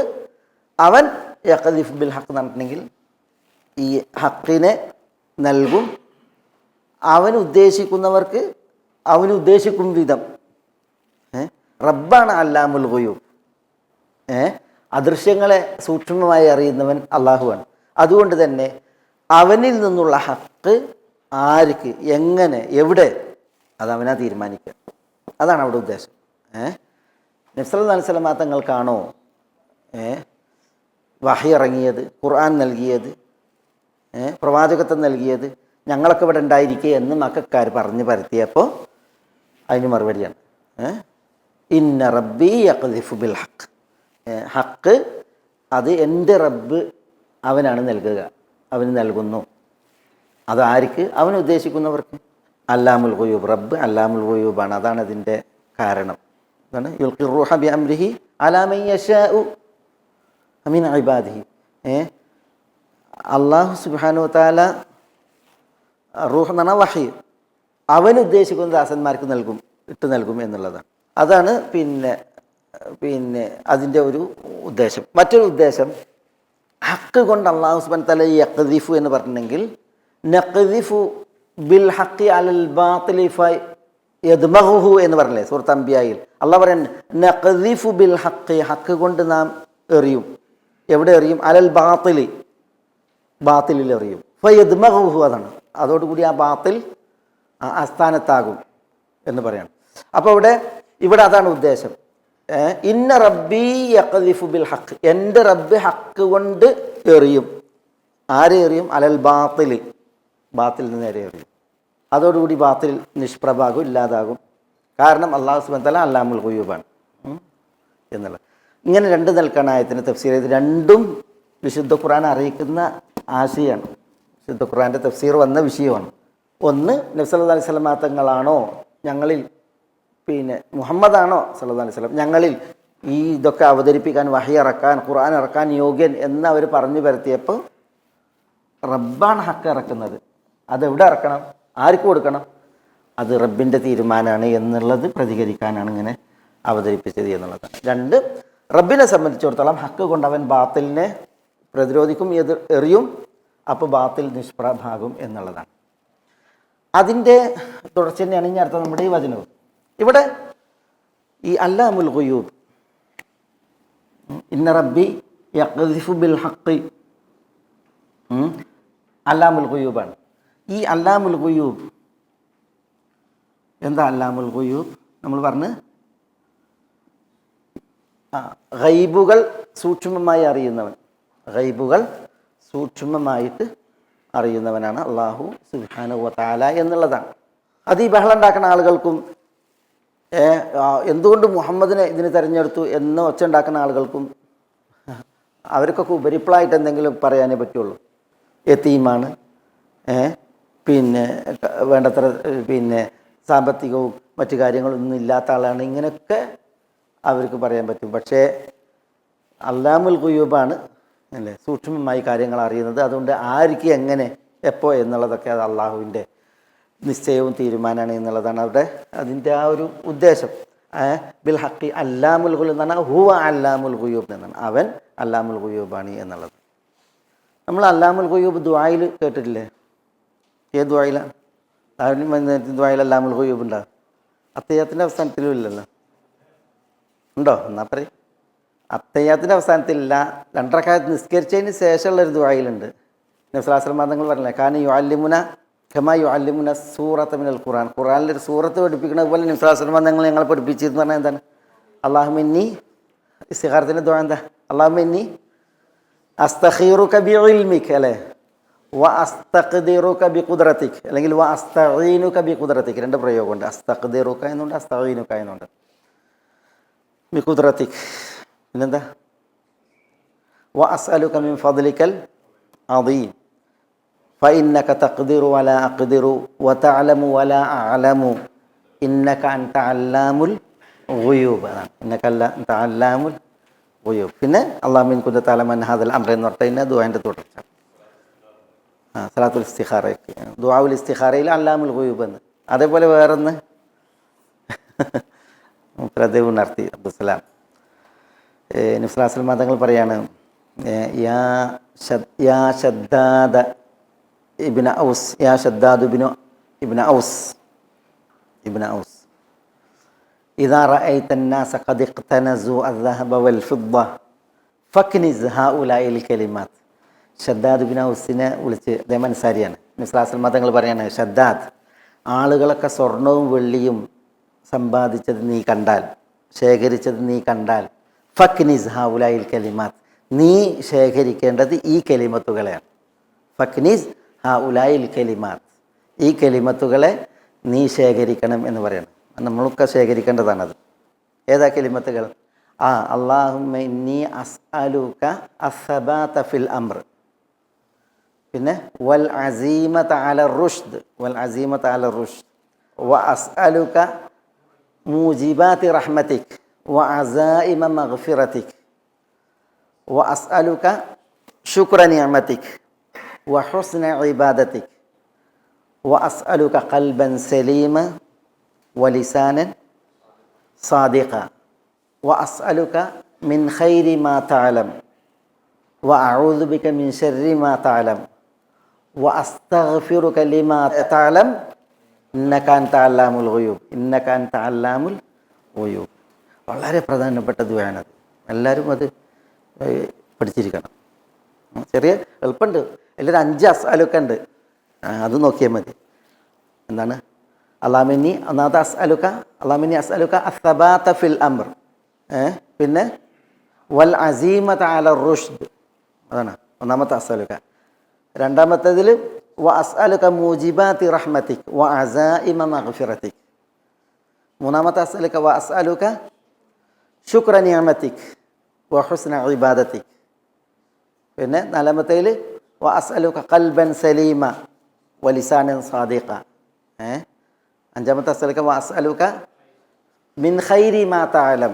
അവൻ യഖ്ദിഫു ബിൽ ഹഖ് എന്ന് പറഞ്ഞിട്ടുണ്ടെങ്കിൽ ഈ ഹക്കിനെ നൽകും, അവൻ ഉദ്ദേശിക്കുന്നവർക്ക് അവൻ ഉദ്ദേശിക്കും വിധം. റബ്ബാണ് അല്ലാമുൽ ഗുയൂബ്. അദൃശ്യങ്ങളെ സൂക്ഷ്മമായി അറിയുന്നവൻ അള്ളാഹുവാണ്. അതുകൊണ്ട് തന്നെ അവനിൽ നിന്നുള്ള ഹക്ക് ആർക്ക്, എങ്ങനെ, എവിടെ, അത് അവനാ തീരുമാനിക്കുക. അതാണ് അവിടെ ഉദ്ദേശം. നബി സല്ലല്ലാഹു അലൈഹി വസല്ലം തങ്ങൾക്കാണോ വഹി ഇറങ്ങിയത്, ഖുർആൻ നൽകിയത്, പ്രവാചകത്വം നൽകിയത്? ഞങ്ങളൊക്കെ ഇവിടെ ഉണ്ടായിരിക്കുക എന്ന് മക്കക്കാർ പറഞ്ഞ് പരത്തിയപ്പോൾ അതിന് മറുപടിയാണ് ഇന്ന റബ്ബി യഖ്ദിഫു ബിൽ ഹഖ്. ഹക്ക് അത് എൻ്റെ റബ്ബ് അവനാണ് നൽകുക, അവന് നൽകുന്നു. അത് ആർക്ക്? അവൻ ഉദ്ദേശിക്കുന്നവർക്ക്. അല്ലാമുൽ ഗുയൂബ്, റബ്ബ് അല്ലാമുൽ ഗുയൂബാണ്. അതാണ് അതിൻ്റെ കാരണം. അതാണ് യുൽഖി റൂഹ ബി അംരിഹി അലാ മൻ യശാഉ മിൻ ഇബാദിഹി. അല്ലാഹു സുബ്ഹാനഹു വ തആല റൂഹ് എന്ന് പറഞ്ഞാൽ വഹി, അവൻ ഉദ്ദേശിക്കുന്ന ദാസന്മാർക്ക് ഇട്ട് നൽകും എന്നുള്ളതാണ്. അതാണ് പിന്നെ അതിൻ്റെ ഒരു ഉദ്ദേശം. മറ്റൊരു ഉദ്ദേശം, ഹക്ക് കൊണ്ട് അല്ലാഹു സുബ്ഹാനഹു വ തആല യഖ്ദിഫു എന്ന് പറഞ്ഞിട്ടുണ്ടെങ്കിൽ നഖ്ദിഫു ബിൽ ഹഖി അലൽ ബാത്തിലി ഫയദ്മഗുഹു എന്ന് പറഞ്ഞില്ലേ സൂറത്ത് അംബിയായിൽ. അള്ളാഹ് പറയാൻ നഖ്ദിഫു ബിൽ ഹഖി, ഹക്ക് കൊണ്ട് നാം എറിയും. എവിടെ എറിയും? അലൽ ബാത്തിലി, ബാത്തിലിൽ എറിയും. ഫയദ്മഗുഹു, അതാണ്. അതോടുകൂടി ആ ബാത്തിൽ ആസ്ഥാനത്താകും എന്ന് പറയണം. അപ്പോൾ ഇവിടെ അതാണ് ഉദ്ദേശം. ഇന്ന റബ്ബി യഖ്ദിഫു ബിൽ ഹഖ്, എൻ്റെ റബ്ബ് ഹക്ക് കൊണ്ട് എറിയും. ആരെ എറിയും? അലൽ ബാത്തിൽ, ബാത്തിൽ നേരെ എറിയും. അതോടുകൂടി ബാത്തിൽ നിഷ്പ്രഭാകും, ഇല്ലാതാകും. കാരണം അല്ലാഹു സുബ്ഹാനഹു വ തആല അല്ലാമുൽ ഗുയൂബാണ് എന്നുള്ളത്. ഇങ്ങനെ രണ്ട് നിൽക്കുന്ന ആയത്തിന് തഫ്സീർ ചെയ്ത് രണ്ടും വിശുദ്ധ ഖുർആൻ അറിയിക്കുന്ന ആശയമാണ്. വിശുദ്ധ ഖുർആൻ്റെ തഫ്സീർ വന്ന വിഷയമാണ്. ഒന്ന്, നബി സല്ലല്ലാഹു അലൈഹി വസല്ലം തങ്ങളാണോ ഞങ്ങളിൽ, പിന്നെ മുഹമ്മദാണോ സല്ലല്ലാഹു അലൈഹി വസല്ലം ഞങ്ങളിൽ ഈ ഇതൊക്കെ അവതരിപ്പിക്കാൻ, വഹി ഇറക്കാൻ, ഖുർആൻ ഇറക്കാൻ യോഗ്യൻ എന്ന് അവർ പറഞ്ഞു പരത്തിയപ്പോൾ റബ്ബാണ് ഹക്ക് ഇറക്കുന്നത്. അതെവിടെ ഇറക്കണം, ആർക്ക് കൊടുക്കണം, അത് റബ്ബിൻ്റെ തീരുമാനമാണ് എന്നുള്ളത് പ്രതികരിക്കാനാണ് ഇങ്ങനെ അവതരിപ്പിച്ചത് എന്നുള്ളതാണ്. രണ്ട്, റബ്ബിനെ സംബന്ധിച്ചിടത്തോളം ഹക്ക് കൊണ്ട് അവൻ ബാത്തിലിനെ പ്രതിരോധിക്കും, എറിയും. അപ്പോൾ ബാത്തിൽ നിഷ്പ്രഭാകും എന്നുള്ളതാണ്. അതിൻ്റെ തുടർച്ച തന്നെയാണ് ഇനി അടുത്ത നമ്മുടെ ഈ വചനവും. ഇവിടെ ഈ അല്ലാമുൽ ഗുയൂബ്, ഇന്ന റബ്ബി യഖ്ദിഫു ബിൽ ഹഖ്, അല്ലാമുൽ ഗുയൂബാണ്. ഈ അല്ലാമുൽ ഗുയൂബ് എന്താ? അല്ലാമുൽ ഗുയൂബ് നമ്മൾ പറഞ്ഞ് ഗൈബുകൾ സൂക്ഷ്മമായി അറിയുന്നവൻ, ഗൈബുകൾ സൂക്ഷ്മമായിട്ട് അറിയുന്നവനാണ് അല്ലാഹു സുബ്ഹാനഹു വ തആല എന്നുള്ളതാണ്. അത് ഈ ബഹളം ഉണ്ടാക്കുന്ന ആളുകൾക്കും എന്തുകൊണ്ട് മുഹമ്മദിനെ ഇതിന് തിരഞ്ഞെടുത്തു എന്ന് ഒച്ച ഉണ്ടാക്കുന്ന ആളുകൾക്കും അവർക്കൊക്കെ ഉപരിപ്ലമായിട്ട് എന്തെങ്കിലും പറയാനേ പറ്റുള്ളൂ. യതീമാണ്, പിന്നെ വേണ്ടത്ര പിന്നെ സാമ്പത്തികവും മറ്റു കാര്യങ്ങളൊന്നും ഇല്ലാത്ത ആളാണ്, ഇങ്ങനെയൊക്കെ അവർക്ക് പറയാൻ പറ്റും. പക്ഷേ അല്ലാമുൽ ഗുയൂബാണ് അല്ലേ, സൂക്ഷ്മമായി കാര്യങ്ങൾ അറിയുന്നത്. അതുകൊണ്ട് ആർക്ക് എങ്ങനെ എപ്പോൾ എന്നുള്ളതൊക്കെ അത് അള്ളാഹുവിൻ്റെ നിശ്ചയവും തീരുമാനമാണ് എന്നുള്ളതാണ് അവിടെ അതിൻ്റെ ആ ഒരു ഉദ്ദേശം. ബിൽ ഹഖി അല്ലാമുൽ ഗുയൂബ് എന്ന് പറഞ്ഞാൽ ഹുവ അല്ലാമുൽ ഗുയൂബ് എന്നാണ്, അവൻ അല്ലാമുൽ ഗുയൂബാണ് എന്നുള്ളത്. നമ്മൾ അല്ലാമുൽ ഗുയൂബ് ദുആയിൽ കേട്ടിട്ടില്ലേ? ഏത് ദുആയിലാണ്? ദുആയിൽ അല്ലാമുൽ ഗുയൂബ് ഉണ്ടാകും. അത്തയ്യാത്തിൻ്റെ അവസാനത്തിലും ഇല്ലല്ലോ, ഉണ്ടോ? എന്നാ പറയും. അത്തയ്യാത്തിൻ്റെ അവസാനത്തിലില്ല. 2 റക്അത്ത് നിസ്കരിച്ചതിന് ശേഷമുള്ളൊരു ദുആയിലുണ്ട്. നബി സ്വല്ലല്ലാഹു അലൈഹി വസല്ലം തങ്ങൾ പറഞ്ഞില്ലേ, കാന യുഅല്ലിമുന കമാ യുഅല്ലിമുന സൂറത മിനൽ ഖുർആൻ, ഖുർആനിലൊരു സൂറത്ത് പഠിപ്പിക്കുന്നത് പോലെ നബി സ്വല്ലല്ലാഹു അലൈഹി വസല്ലം തങ്ങൾ ഞങ്ങളെ പഠിപ്പിച്ചിരുന്നു പറഞ്ഞാൽ എന്താണ്? അല്ലാഹുമ്മ ഇന്നി, ഇസ്തിഖാറത്തിൻ്റെ ദുആ എന്താ? അല്ലാഹുമ്മ ഇന്നി അസ്തഖീറുക ബിഇൽമിക അല്ലേ, വ അസ്തഖ്ദിറുക ബിഖുദ്റതിക, അല്ലെങ്കിൽ വ അസ്തഈനുക ബിഖുദ്റതിക. 2 പ്രയോഗമുണ്ട്. അസ്തഖ്ദിറുക എന്നുണ്ട്, അസ്തഈനുക എന്നുണ്ട്. ബിഖുദ്റതിക പിന്നെന്താ? വ അസ്അലുക മിൻ ഫദ്ലിക്കൽ അദീം ഫഇന്നക തഖ്ദിറു വലാ അഖ്ദിറു വതഅലമു വലാ അഅലമു ഇന്നക അൻത അല്ലാമുൽ ഗുയൂബ്. ഇന്നക അൻത അല്ലാമുൽ ഗുയൂബ്. പിന്നെ അല്ലാഹുമ്മ ഇൻ കുൻത തഅലമു അന്ന ഹാദൽ അംറ എന്ന് പറഞ്ഞാൽ ദുആന്റെ തുടർച്ച. സലാത്തുൽ ഇസ്തിഖാറ, ദുആഉൽ ഇസ്തിഖാറയിൽ അല്ലാമുൽ ഗുയൂബ് എന്ന്. അതേപോലെ വേറൊന്ന് പ്രദേവ് നടത്തി അബ്ദുസ്സലാം നബി സ്വല്ലല്ലാഹു അലൈഹി വസല്ലം തങ്ങൾ പറയാണ്, യാ ശദ്ദാദ ഇബ്ന ഔസ്, യാ ശദ്ദാദ് ഇബ്ന ഔസ് ഇദാ റഅയ്ത അന്നാസ ഖദ് ഇഖ്തനസു അദ്ദഹബ വൽ ഫിദ്ദ ഫക്നിസ് ഹൗലാഇൽ കലിമാത്ത്. ഷദ്ദാദ് ഇബ്ന ഔസിനെ വിളിച്ച്, അദ്ദേഹം അൻസാരിയാണ്. നബി സ്വല്ലല്ലാഹു അലൈഹി വസല്ലം തങ്ങൾ പറയാണ്, ഷദ്ദാദ്, ആളുകളൊക്കെ സ്വർണവും വെള്ളിയും സമ്പാദിച്ചത് നീ കണ്ടാൽ, ശേഖരിച്ചത് നീ കണ്ടാൽ, ഫക്നിസ് ഹൗലാഇൽ കലിമാത്ത്, നീ ശേഖരിക്കേണ്ടത് ഈ കലിമത്തുകളെയാണ്. ഫക്നിസ് ഹൗലാഇൽ കലിമാത്ത്, ഈ കലിമത്തുകളെ നീ ശേഖരിക്കണം എന്ന് പറയണം. നമ്മളൊക്കെ ശേഖരിക്കേണ്ടതാണത്. ഏതാ കലിമത്തുകൾ? അല്ലാഹുമ്മ ഇന്നി അസ്അലുക അസ്സബാത ഫിൽ അംർ, പിന്നെ വൽ അസീമത അല റുഷ്ദ്, വ അസ്അലുക മൂജിബാതി റഹ്മതിക് വ അസായിമ മഗ്ഫിറതിക് വ അസ്അലുക ശുക്ര നിഅമതിക് വ ഹുസ്ന ഇബാദതിക് വ അസ്അലുക ഖൽബൻ സലീമ വ ലിസാനൻ സാദിഖ വ അസ്അലുക മിൻ ഖൈരി മാ തഅലം വ അഊദു ബിക മിൻ ശർരി മാ തഅലം വ അസ്തഗ്ഫിറുക ലിമാ തഅലം ഇന്നക അൻത അല്ലാമുൽ ഗുയൂബ്. ഇന്നക അൻത അല്ലാമുൽ ഗുയൂബ്. വളരെ പ്രധാനപ്പെട്ട ദുആയാണത്. എല്ലാവരും അത് പഠിച്ചിരിക്കണം. ചെറിയ എളുപ്പമുണ്ട്. എല്ലാവരും 5 അസ്അലുക ഉണ്ട്, അത് നോക്കിയാൽ മതി. എന്താണ്? അല്ലാമിന്നി ഒന്നാമത്തെ അസ്അലുക, അല്ലാമിന്നി അസ്അലുക അസ്സബാത ഫിൽ അംർ, പിന്നെ വൽ അസീമത അല റുഷ്ദ്, അതാണ് ഒന്നാമത്തെ അസ്അലുക. രണ്ടാമത്തേതിൽ വ അസ്അലുക മൂജിബാതി റഹ്മതിക് വ അസായിമ മഗ്ഫിറതിക്. മൂന്നാമത്തെ അസ്അലുക വ അസ്അലുക ശുക്ര നിഅമതിക് വ ഹുസ്ന ഇബാദതിക്. പിന്നെ നാലാമത്തേതിൽ വ അസ്അലുക ഖൽബൻ സലീമ വ ലിസാനൻ സാദിഖ. അഞ്ചാമത്തെ അസ്അലുക വ അസ്അലുക മിൻ ഖൈരി മാ തഅലം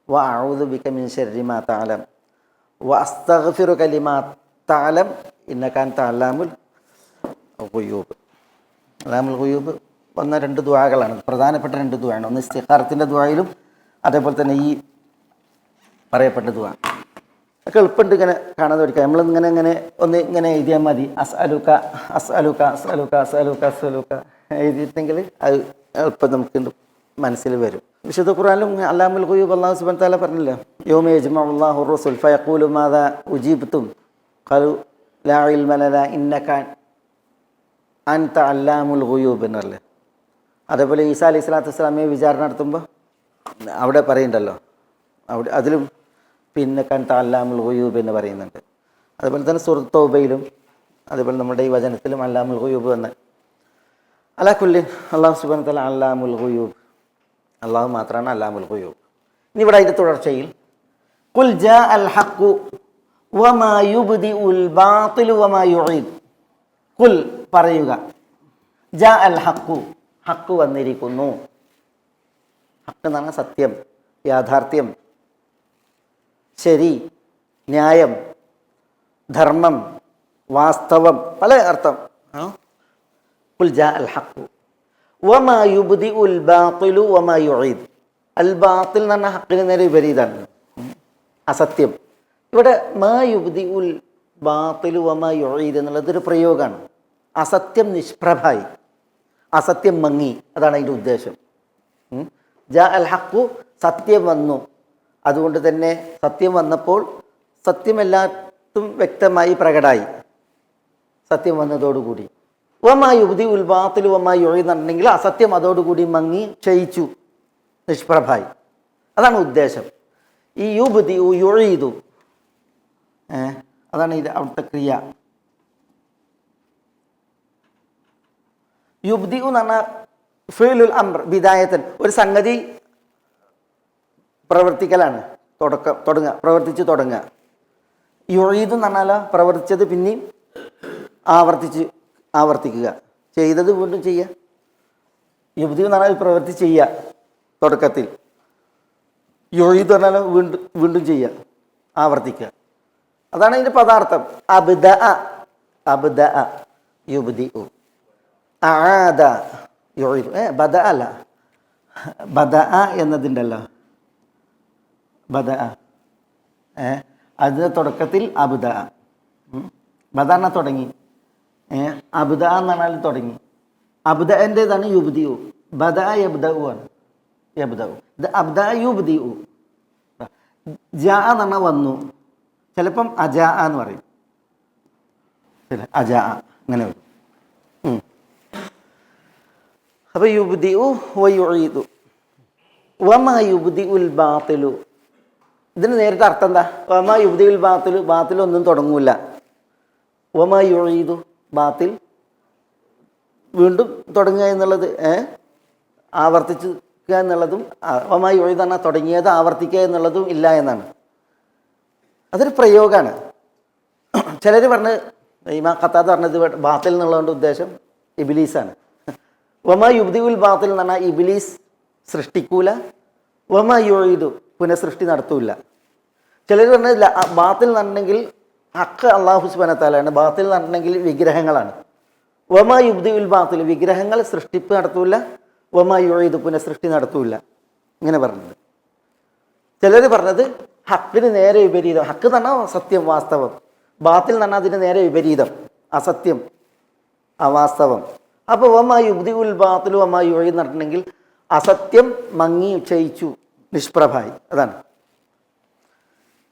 വ അഊദു ബിക മിൻ ശർരി മാ തഅലം വ അസ്തഗ്ഫിറുക ലിമാ തഅലം ഇന്നക അൻത അല്ലാമുൽ ഗുയൂബ്. അല്ലാമുൽ ഗുയൂബ് വന്ന 2 ദുആകളാണ്, പ്രധാനപ്പെട്ട 2 ദുആണ്. ഒന്ന് ഇസ്തിഖാറത്തിൻ്റെ ദുആയിലും അതേപോലെ തന്നെ ഈ പറയപ്പെട്ട ദുആ. ഒക്കെ എളുപ്പമുണ്ട്, ഇങ്ങനെ കാണാതെ പഠിക്കാം. നമ്മളിങ്ങനെ ഒന്ന് ഇങ്ങനെ എഴുതിയാൽ മതി. അസ്അലുക അസ്അലുക അസ്അലുക അസ്അലുക അസ്അലുക എഴുതിയിട്ടെങ്കിൽ അത് എളുപ്പം നമുക്ക് മനസ്സിൽ വരും. വിശുദ്ധ ഖുർആനിലും അല്ലാമുൽ ഗുയൂബ് അല്ലാഹു സുബ്ഹാനഹു വ തആല പറഞ്ഞില്ലേ, യൗമ യജ്മഉല്ലാഹു റസൂൽ ഫയഖൂലു മാദാ ഉജീബ്തും ഖാലു ലാ ഇൽമ ലനാ ഇന്നക അൻത അല്ലാമുൽ ഗുയൂബ് എന്നല്ലേ. അതേപോലെ ഈസാ അലൈഹി സ്വലാത്തു വസ്സലാമയെ വിചാരണ നടത്തുമ്പോൾ അവിടെ പറയുന്നുണ്ടല്ലോ, അവിടെ അതിലും പിന്നെ അൻത അല്ലാമുൽ ഗുയൂബ് എന്ന് പറയുന്നുണ്ട്. അതുപോലെ തന്നെ സൂറത്ത് തൗബയിലും അതുപോലെ നമ്മുടെ ഈ വചനത്തിലും അല്ലാമുൽ ഗുയൂബ് എന്ന്. അലാ കുല്ലി അല്ലാഹു സുബ്ഹാനഹു വ തആല അല്ലാമുൽ ഗുയൂബ്, അള്ളാഹു മാത്രമാണ് അല്ലാമുൽ ഗുയൂബ്. ഇനി ഇവിടെ അതിൻ്റെ തുടർച്ചയിൽ ഖുൽ ജാ അൽ ഹഖു വമാ യുബ്ദിഉൽ ബാത്തിലു വമാ യുഈദ്. ഖുൽ പറയുക, ജാ അൽ ഹഖു, ഹഖ് വന്നിരിക്കുന്നു. ഹഖ് എന്ന് പറഞ്ഞാൽ സത്യം, യാഥാർത്ഥ്യം, ശരി, ന്യായം, ധർമ്മം, വാസ്തവം, പല അർത്ഥം. ഖുൽ ജാ അൽ ഹഖു വമാ യുബ്ദിഉൽ ബാത്തിലു വമാ യുഈദ്. അൽ ബാത്തിൽ എന്ന് പറഞ്ഞാൽ ഹഖിന് നേരെ വിപരീതമാണ്, അസത്യം. ഇവിടെ മാ യുബ്ദിഉൽ ബാത്തിലു വമാ യുഈദ് എന്നുള്ളതൊരു പ്രയോഗമാണ്. അസത്യം നിഷ്പ്രഭായി, അസത്യം മങ്ങി, അതാണ് അതിൻ്റെ ഉദ്ദേശം. ജാ അൽ ഹഖു, സത്യം വന്നു. അതുകൊണ്ട് തന്നെ സത്യം വന്നപ്പോൾ സത്യം എല്ലാത്തും വ്യക്തമായി പ്രകടമായി, സത്യം വന്നതോടുകൂടി. വമാ യുബ്ദിഉൽ ബാത്തിലു വമാ യുഈദ് എന്നുണ്ടെങ്കിൽ അസത്യം അതോടുകൂടി മങ്ങി ക്ഷയിച്ചു, നിഷ്പ്രഭായി. അതാണ് ഉദ്ദേശം. ഈ യുബ്ദിഉ യുഈദു അതാണ് ഇത് അവിടുത്തെ ക്രിയ. യുബ്ദിഉ എന്ന് പറഞ്ഞാൽ ഫിഅലുൽ അംർ ബിദായത്തൻ, ഒരു സംഗതി പ്രവർത്തിക്കലാണ്, പ്രവർത്തിച്ച് തുടങ്ങുക. യുഈദ് എന്ന് പറഞ്ഞാൽ പ്രവർത്തിച്ചത് പിന്നെയും ആവർത്തിക്കുക, ചെയ്തത് വീണ്ടും ചെയ്യുക. യുബ്ദി എന്ന് പറഞ്ഞാൽ പ്രവൃത്തി ചെയ്യുക തുടക്കത്തിൽ, യുഈദ് എന്ന് പറഞ്ഞാൽ വീണ്ടും ചെയ്യുക, ആവർത്തിക്കുക. അതാണ് അതിൻ്റെ പദാർത്ഥം. അബ്ദഅ യുബ്ദിഉ, അആദ യുഈദു. ബദഅ അല്ല, ബദഅ എന്നതിൻ്റെല്ലോ, ബദഅ അതിൻ്റെ തുടക്കത്തിൽ അബ്ദഅ. ബദഅ തുടങ്ങി, അബ്ദഅ എന്ന് പറഞ്ഞാൽ തുടങ്ങി. അബ്ദഅൻ്റേതാണ് യുബ്ദിഉ. ബദഅ യബ്ദഉ ആണ്, യബ്ദഉ. ഇത് അബ്ദഅ യുബ്ദിഉ. ജാഅ എന്ന് പറഞ്ഞാൽ വന്നു, ചിലപ്പം അജാഅ എന്ന് പറയും, അജാഅ അങ്ങനെ വരും. അപ്പോൾ യുബ്ദിഉ വ യുഈദു വമാ യുബ്ദിഉൽ ബാത്തിലു. ഇതിന് നേരിട്ട് അർത്ഥം എന്താ? വമാ യുബ്ദിഉൽ ബാത്തിലു, ബാത്തിലൊന്നും തുടങ്ങൂല. വമാ യുഈദു, ബാത്തിൽ വീണ്ടും തുടങ്ങുക എന്നുള്ളത്, ആവർത്തിക്കുക എന്നുള്ളതും. വമാ യുഈദ് പറഞ്ഞാൽ തുടങ്ങിയത് ആവർത്തിക്കുക എന്നുള്ളതും ഇല്ല എന്നാണ്. അതൊരു പ്രയോഗമാണ്. ചിലർ പറഞ്ഞ്, ഇമാം ഖത്താദ പറഞ്ഞത് ബാത്തിൽ എന്നുള്ളതുകൊണ്ട് ഉദ്ദേശം ഇബ്ലീസാണ്. വമാ യുബ്ദിഉൽ ബാത്തിൽ എന്ന് പറഞ്ഞാൽ ഇബ്ലീസ് സൃഷ്ടിക്കൂല, വമാ യുഈദു പുനഃസൃഷ്ടി നടത്തൂല. ചിലർ പറഞ്ഞില്ല ബാത്തിൽ എന്നുണ്ടെങ്കിൽ ഹഖ് അല്ലാഹു സുബ്ഹാനഹു വ തആലയാണ്, ബാത്തിൽ എന്നുണ്ടെങ്കിൽ വിഗ്രഹങ്ങളാണ്. വമാ യുബ്ദിഉൽ ബാത്തിൽ, വിഗ്രഹങ്ങൾ സൃഷ്ടിപ്പ് നടത്തൂല, വമാ യുഈദു പുനഃസൃഷ്ടി നടത്തൂല, ഇങ്ങനെ പറഞ്ഞത്. ചിലർ പറഞ്ഞത് ഹക്കിന് നേരെ വിപരീതം. ഹക്ക് എന്ന് പറഞ്ഞാൽ സത്യം, വാസ്തവം. ബാത്തിൽ എന്ന് പറഞ്ഞാൽ അതിന് നേരെ വിപരീതം, അസത്യം, അവാസ്തവം. അപ്പോൾ വമാ യുബ്ദിഉൽ ബാത്തിലു വമാ യുഈദ് എന്ന് പറഞ്ഞിട്ടുണ്ടെങ്കിൽ അസത്യം മങ്ങി ക്ഷയിച്ചു, നിഷ്പ്രഭായി. അതാണ്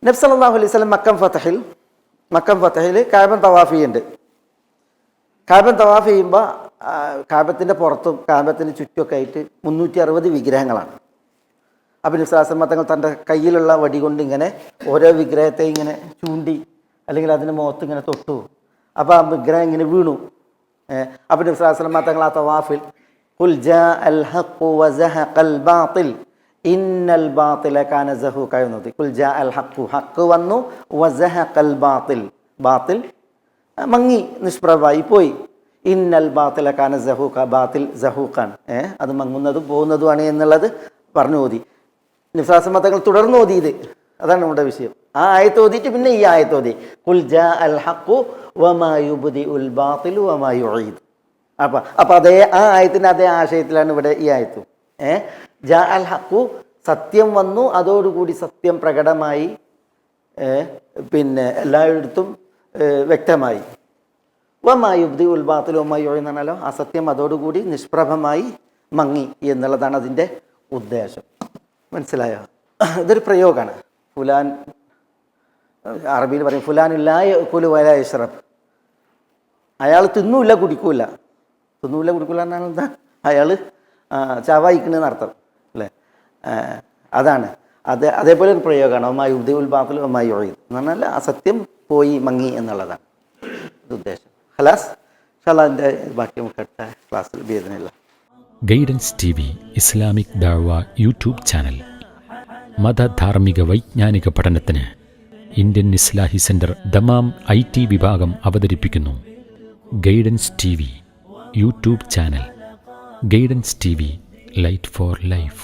നബി സല്ലല്ലാഹു അലൈഹി വസല്ലം മക്കം ഫതഹിൽ കഅബൻ തവാഫ് ചെയ്യുന്നുണ്ട്. കഅബൻ തവാഫ് ചെയ്യുമ്പോൾ കഅബത്തിൻ്റെ പുറത്തും കഅബത്തിന് ചുറ്റുമൊക്കെ ആയിട്ട് 360 വിഗ്രഹങ്ങളാണ്. അപ്പോൾ നബി സല്ലല്ലാഹു അലൈഹി വസല്ലം തങ്ങൾ തൻ്റെ കയ്യിലുള്ള വടി കൊണ്ട് ഇങ്ങനെ ഓരോ വിഗ്രഹത്തെ ഇങ്ങനെ ചൂണ്ടി അല്ലെങ്കിൽ അതിന് മുഖത്ത് ഇങ്ങനെ തൊട്ടു. അപ്പോൾ ആ വിഗ്രഹം ഇങ്ങനെ വീണു. അപ്പോൾ നബി സല്ലല്ലാഹു അലൈഹി വസല്ലം തങ്ങൾ ആ തവാഫിൽ ഖുൽ ജാഅൽ ഹഖ് വസഹഖൽ ബാത്തിൽ ഇന്നൽ ബാത്തില കാന സഹൂക എന്നത്. ഖുൽ ജാഅൽ ഹഖ് വന്നു, വസഹഖൽ ബാത്തിൽ മങ്ങി നിഷ്പ്രഭമായി പോയി. ഇന്നൽ ബാത്തില കാന സഹൂക, ബാത്തിൽ സഹൂഖാണ്, അത് മങ്ങുന്നതും പോകുന്നതുമാണ് എന്നുള്ളത് പറഞ്ഞു ഓതി. നബി സല്ലല്ലാഹു അലൈഹി വസല്ലം തങ്ങൾ തുടർന്ന് ഓതിയത് അതാണ് നമ്മുടെ വിഷയം. ആ ആയത്ത് ഓതിയിട്ട് പിന്നെ ഈ ആയത്ത് ഓതി ഖുൽ ജാഅൽ ഹഖ് വമാ യുബ്ദിഉൽ ബാത്തിലു വമാ യുഈദ്. അപ്പോൾ അതേ ആ ആയത്തിൻ്റെ അതേ ആശയത്തിലാണ് ഇവിടെ ഈ ആയത്തും. ജാ അൽ ഹഖു, സത്യം വന്നു, അതോടുകൂടി സത്യം പ്രകടമായി, പിന്നെ എല്ലായിടത്തും വ്യക്തമായി. വമാ യുബ്ദിഉൽ ബാത്തിലു വമാ യുഈദ് എന്ന് പറഞ്ഞാലോ അസത്യം അതോടുകൂടി നിഷ്പ്രഭമായി മങ്ങി എന്നുള്ളതാണ് അതിൻ്റെ ഉദ്ദേശം. മനസ്സിലായോ? ഇതൊരു പ്രയോഗമാണ്. ഫുലാൻ, അറബിയിൽ പറയും ഫുലാനുല്ലാ യഅ്കുലു വലാ യശ്റബ്. അയാൾ തിന്നൂല്ല കുടിക്കൂല എന്നാൽ എന്താ? അയാൾ ചവായിക്കണെന്ന് അർത്ഥം അല്ലേ? അതാണ് അതേപോലെ ഒരു പ്രയോഗമാണ് ഒമാ യുബ്ദിഉൽ ബാത്തിൽ ഒമാ യുഈദ് എന്ന് പറഞ്ഞാൽ അസത്യം പോയി മങ്ങി എന്നുള്ളതാണ് ഇത് ഉദ്ദേശം. ഖലാസ് ഷാല്ലാൻ്റെ ബാക്കി നമുക്ക് അടുത്ത ക്ലാസ്സിൽ ബിഇദ്നില്ലാ. ഗൈഡൻസ് TV ഇസ്ലാമിക് ദഅവ യൂട്യൂബ് ചാനൽ. മതധാർമ്മിക വൈജ്ഞാനിക പഠനത്തിന് Indian Islahi centre Dammam IT വിഭാഗം അവതരിപ്പിക്കുന്നു guidance TV YouTube channel. Guidance TV, light for life.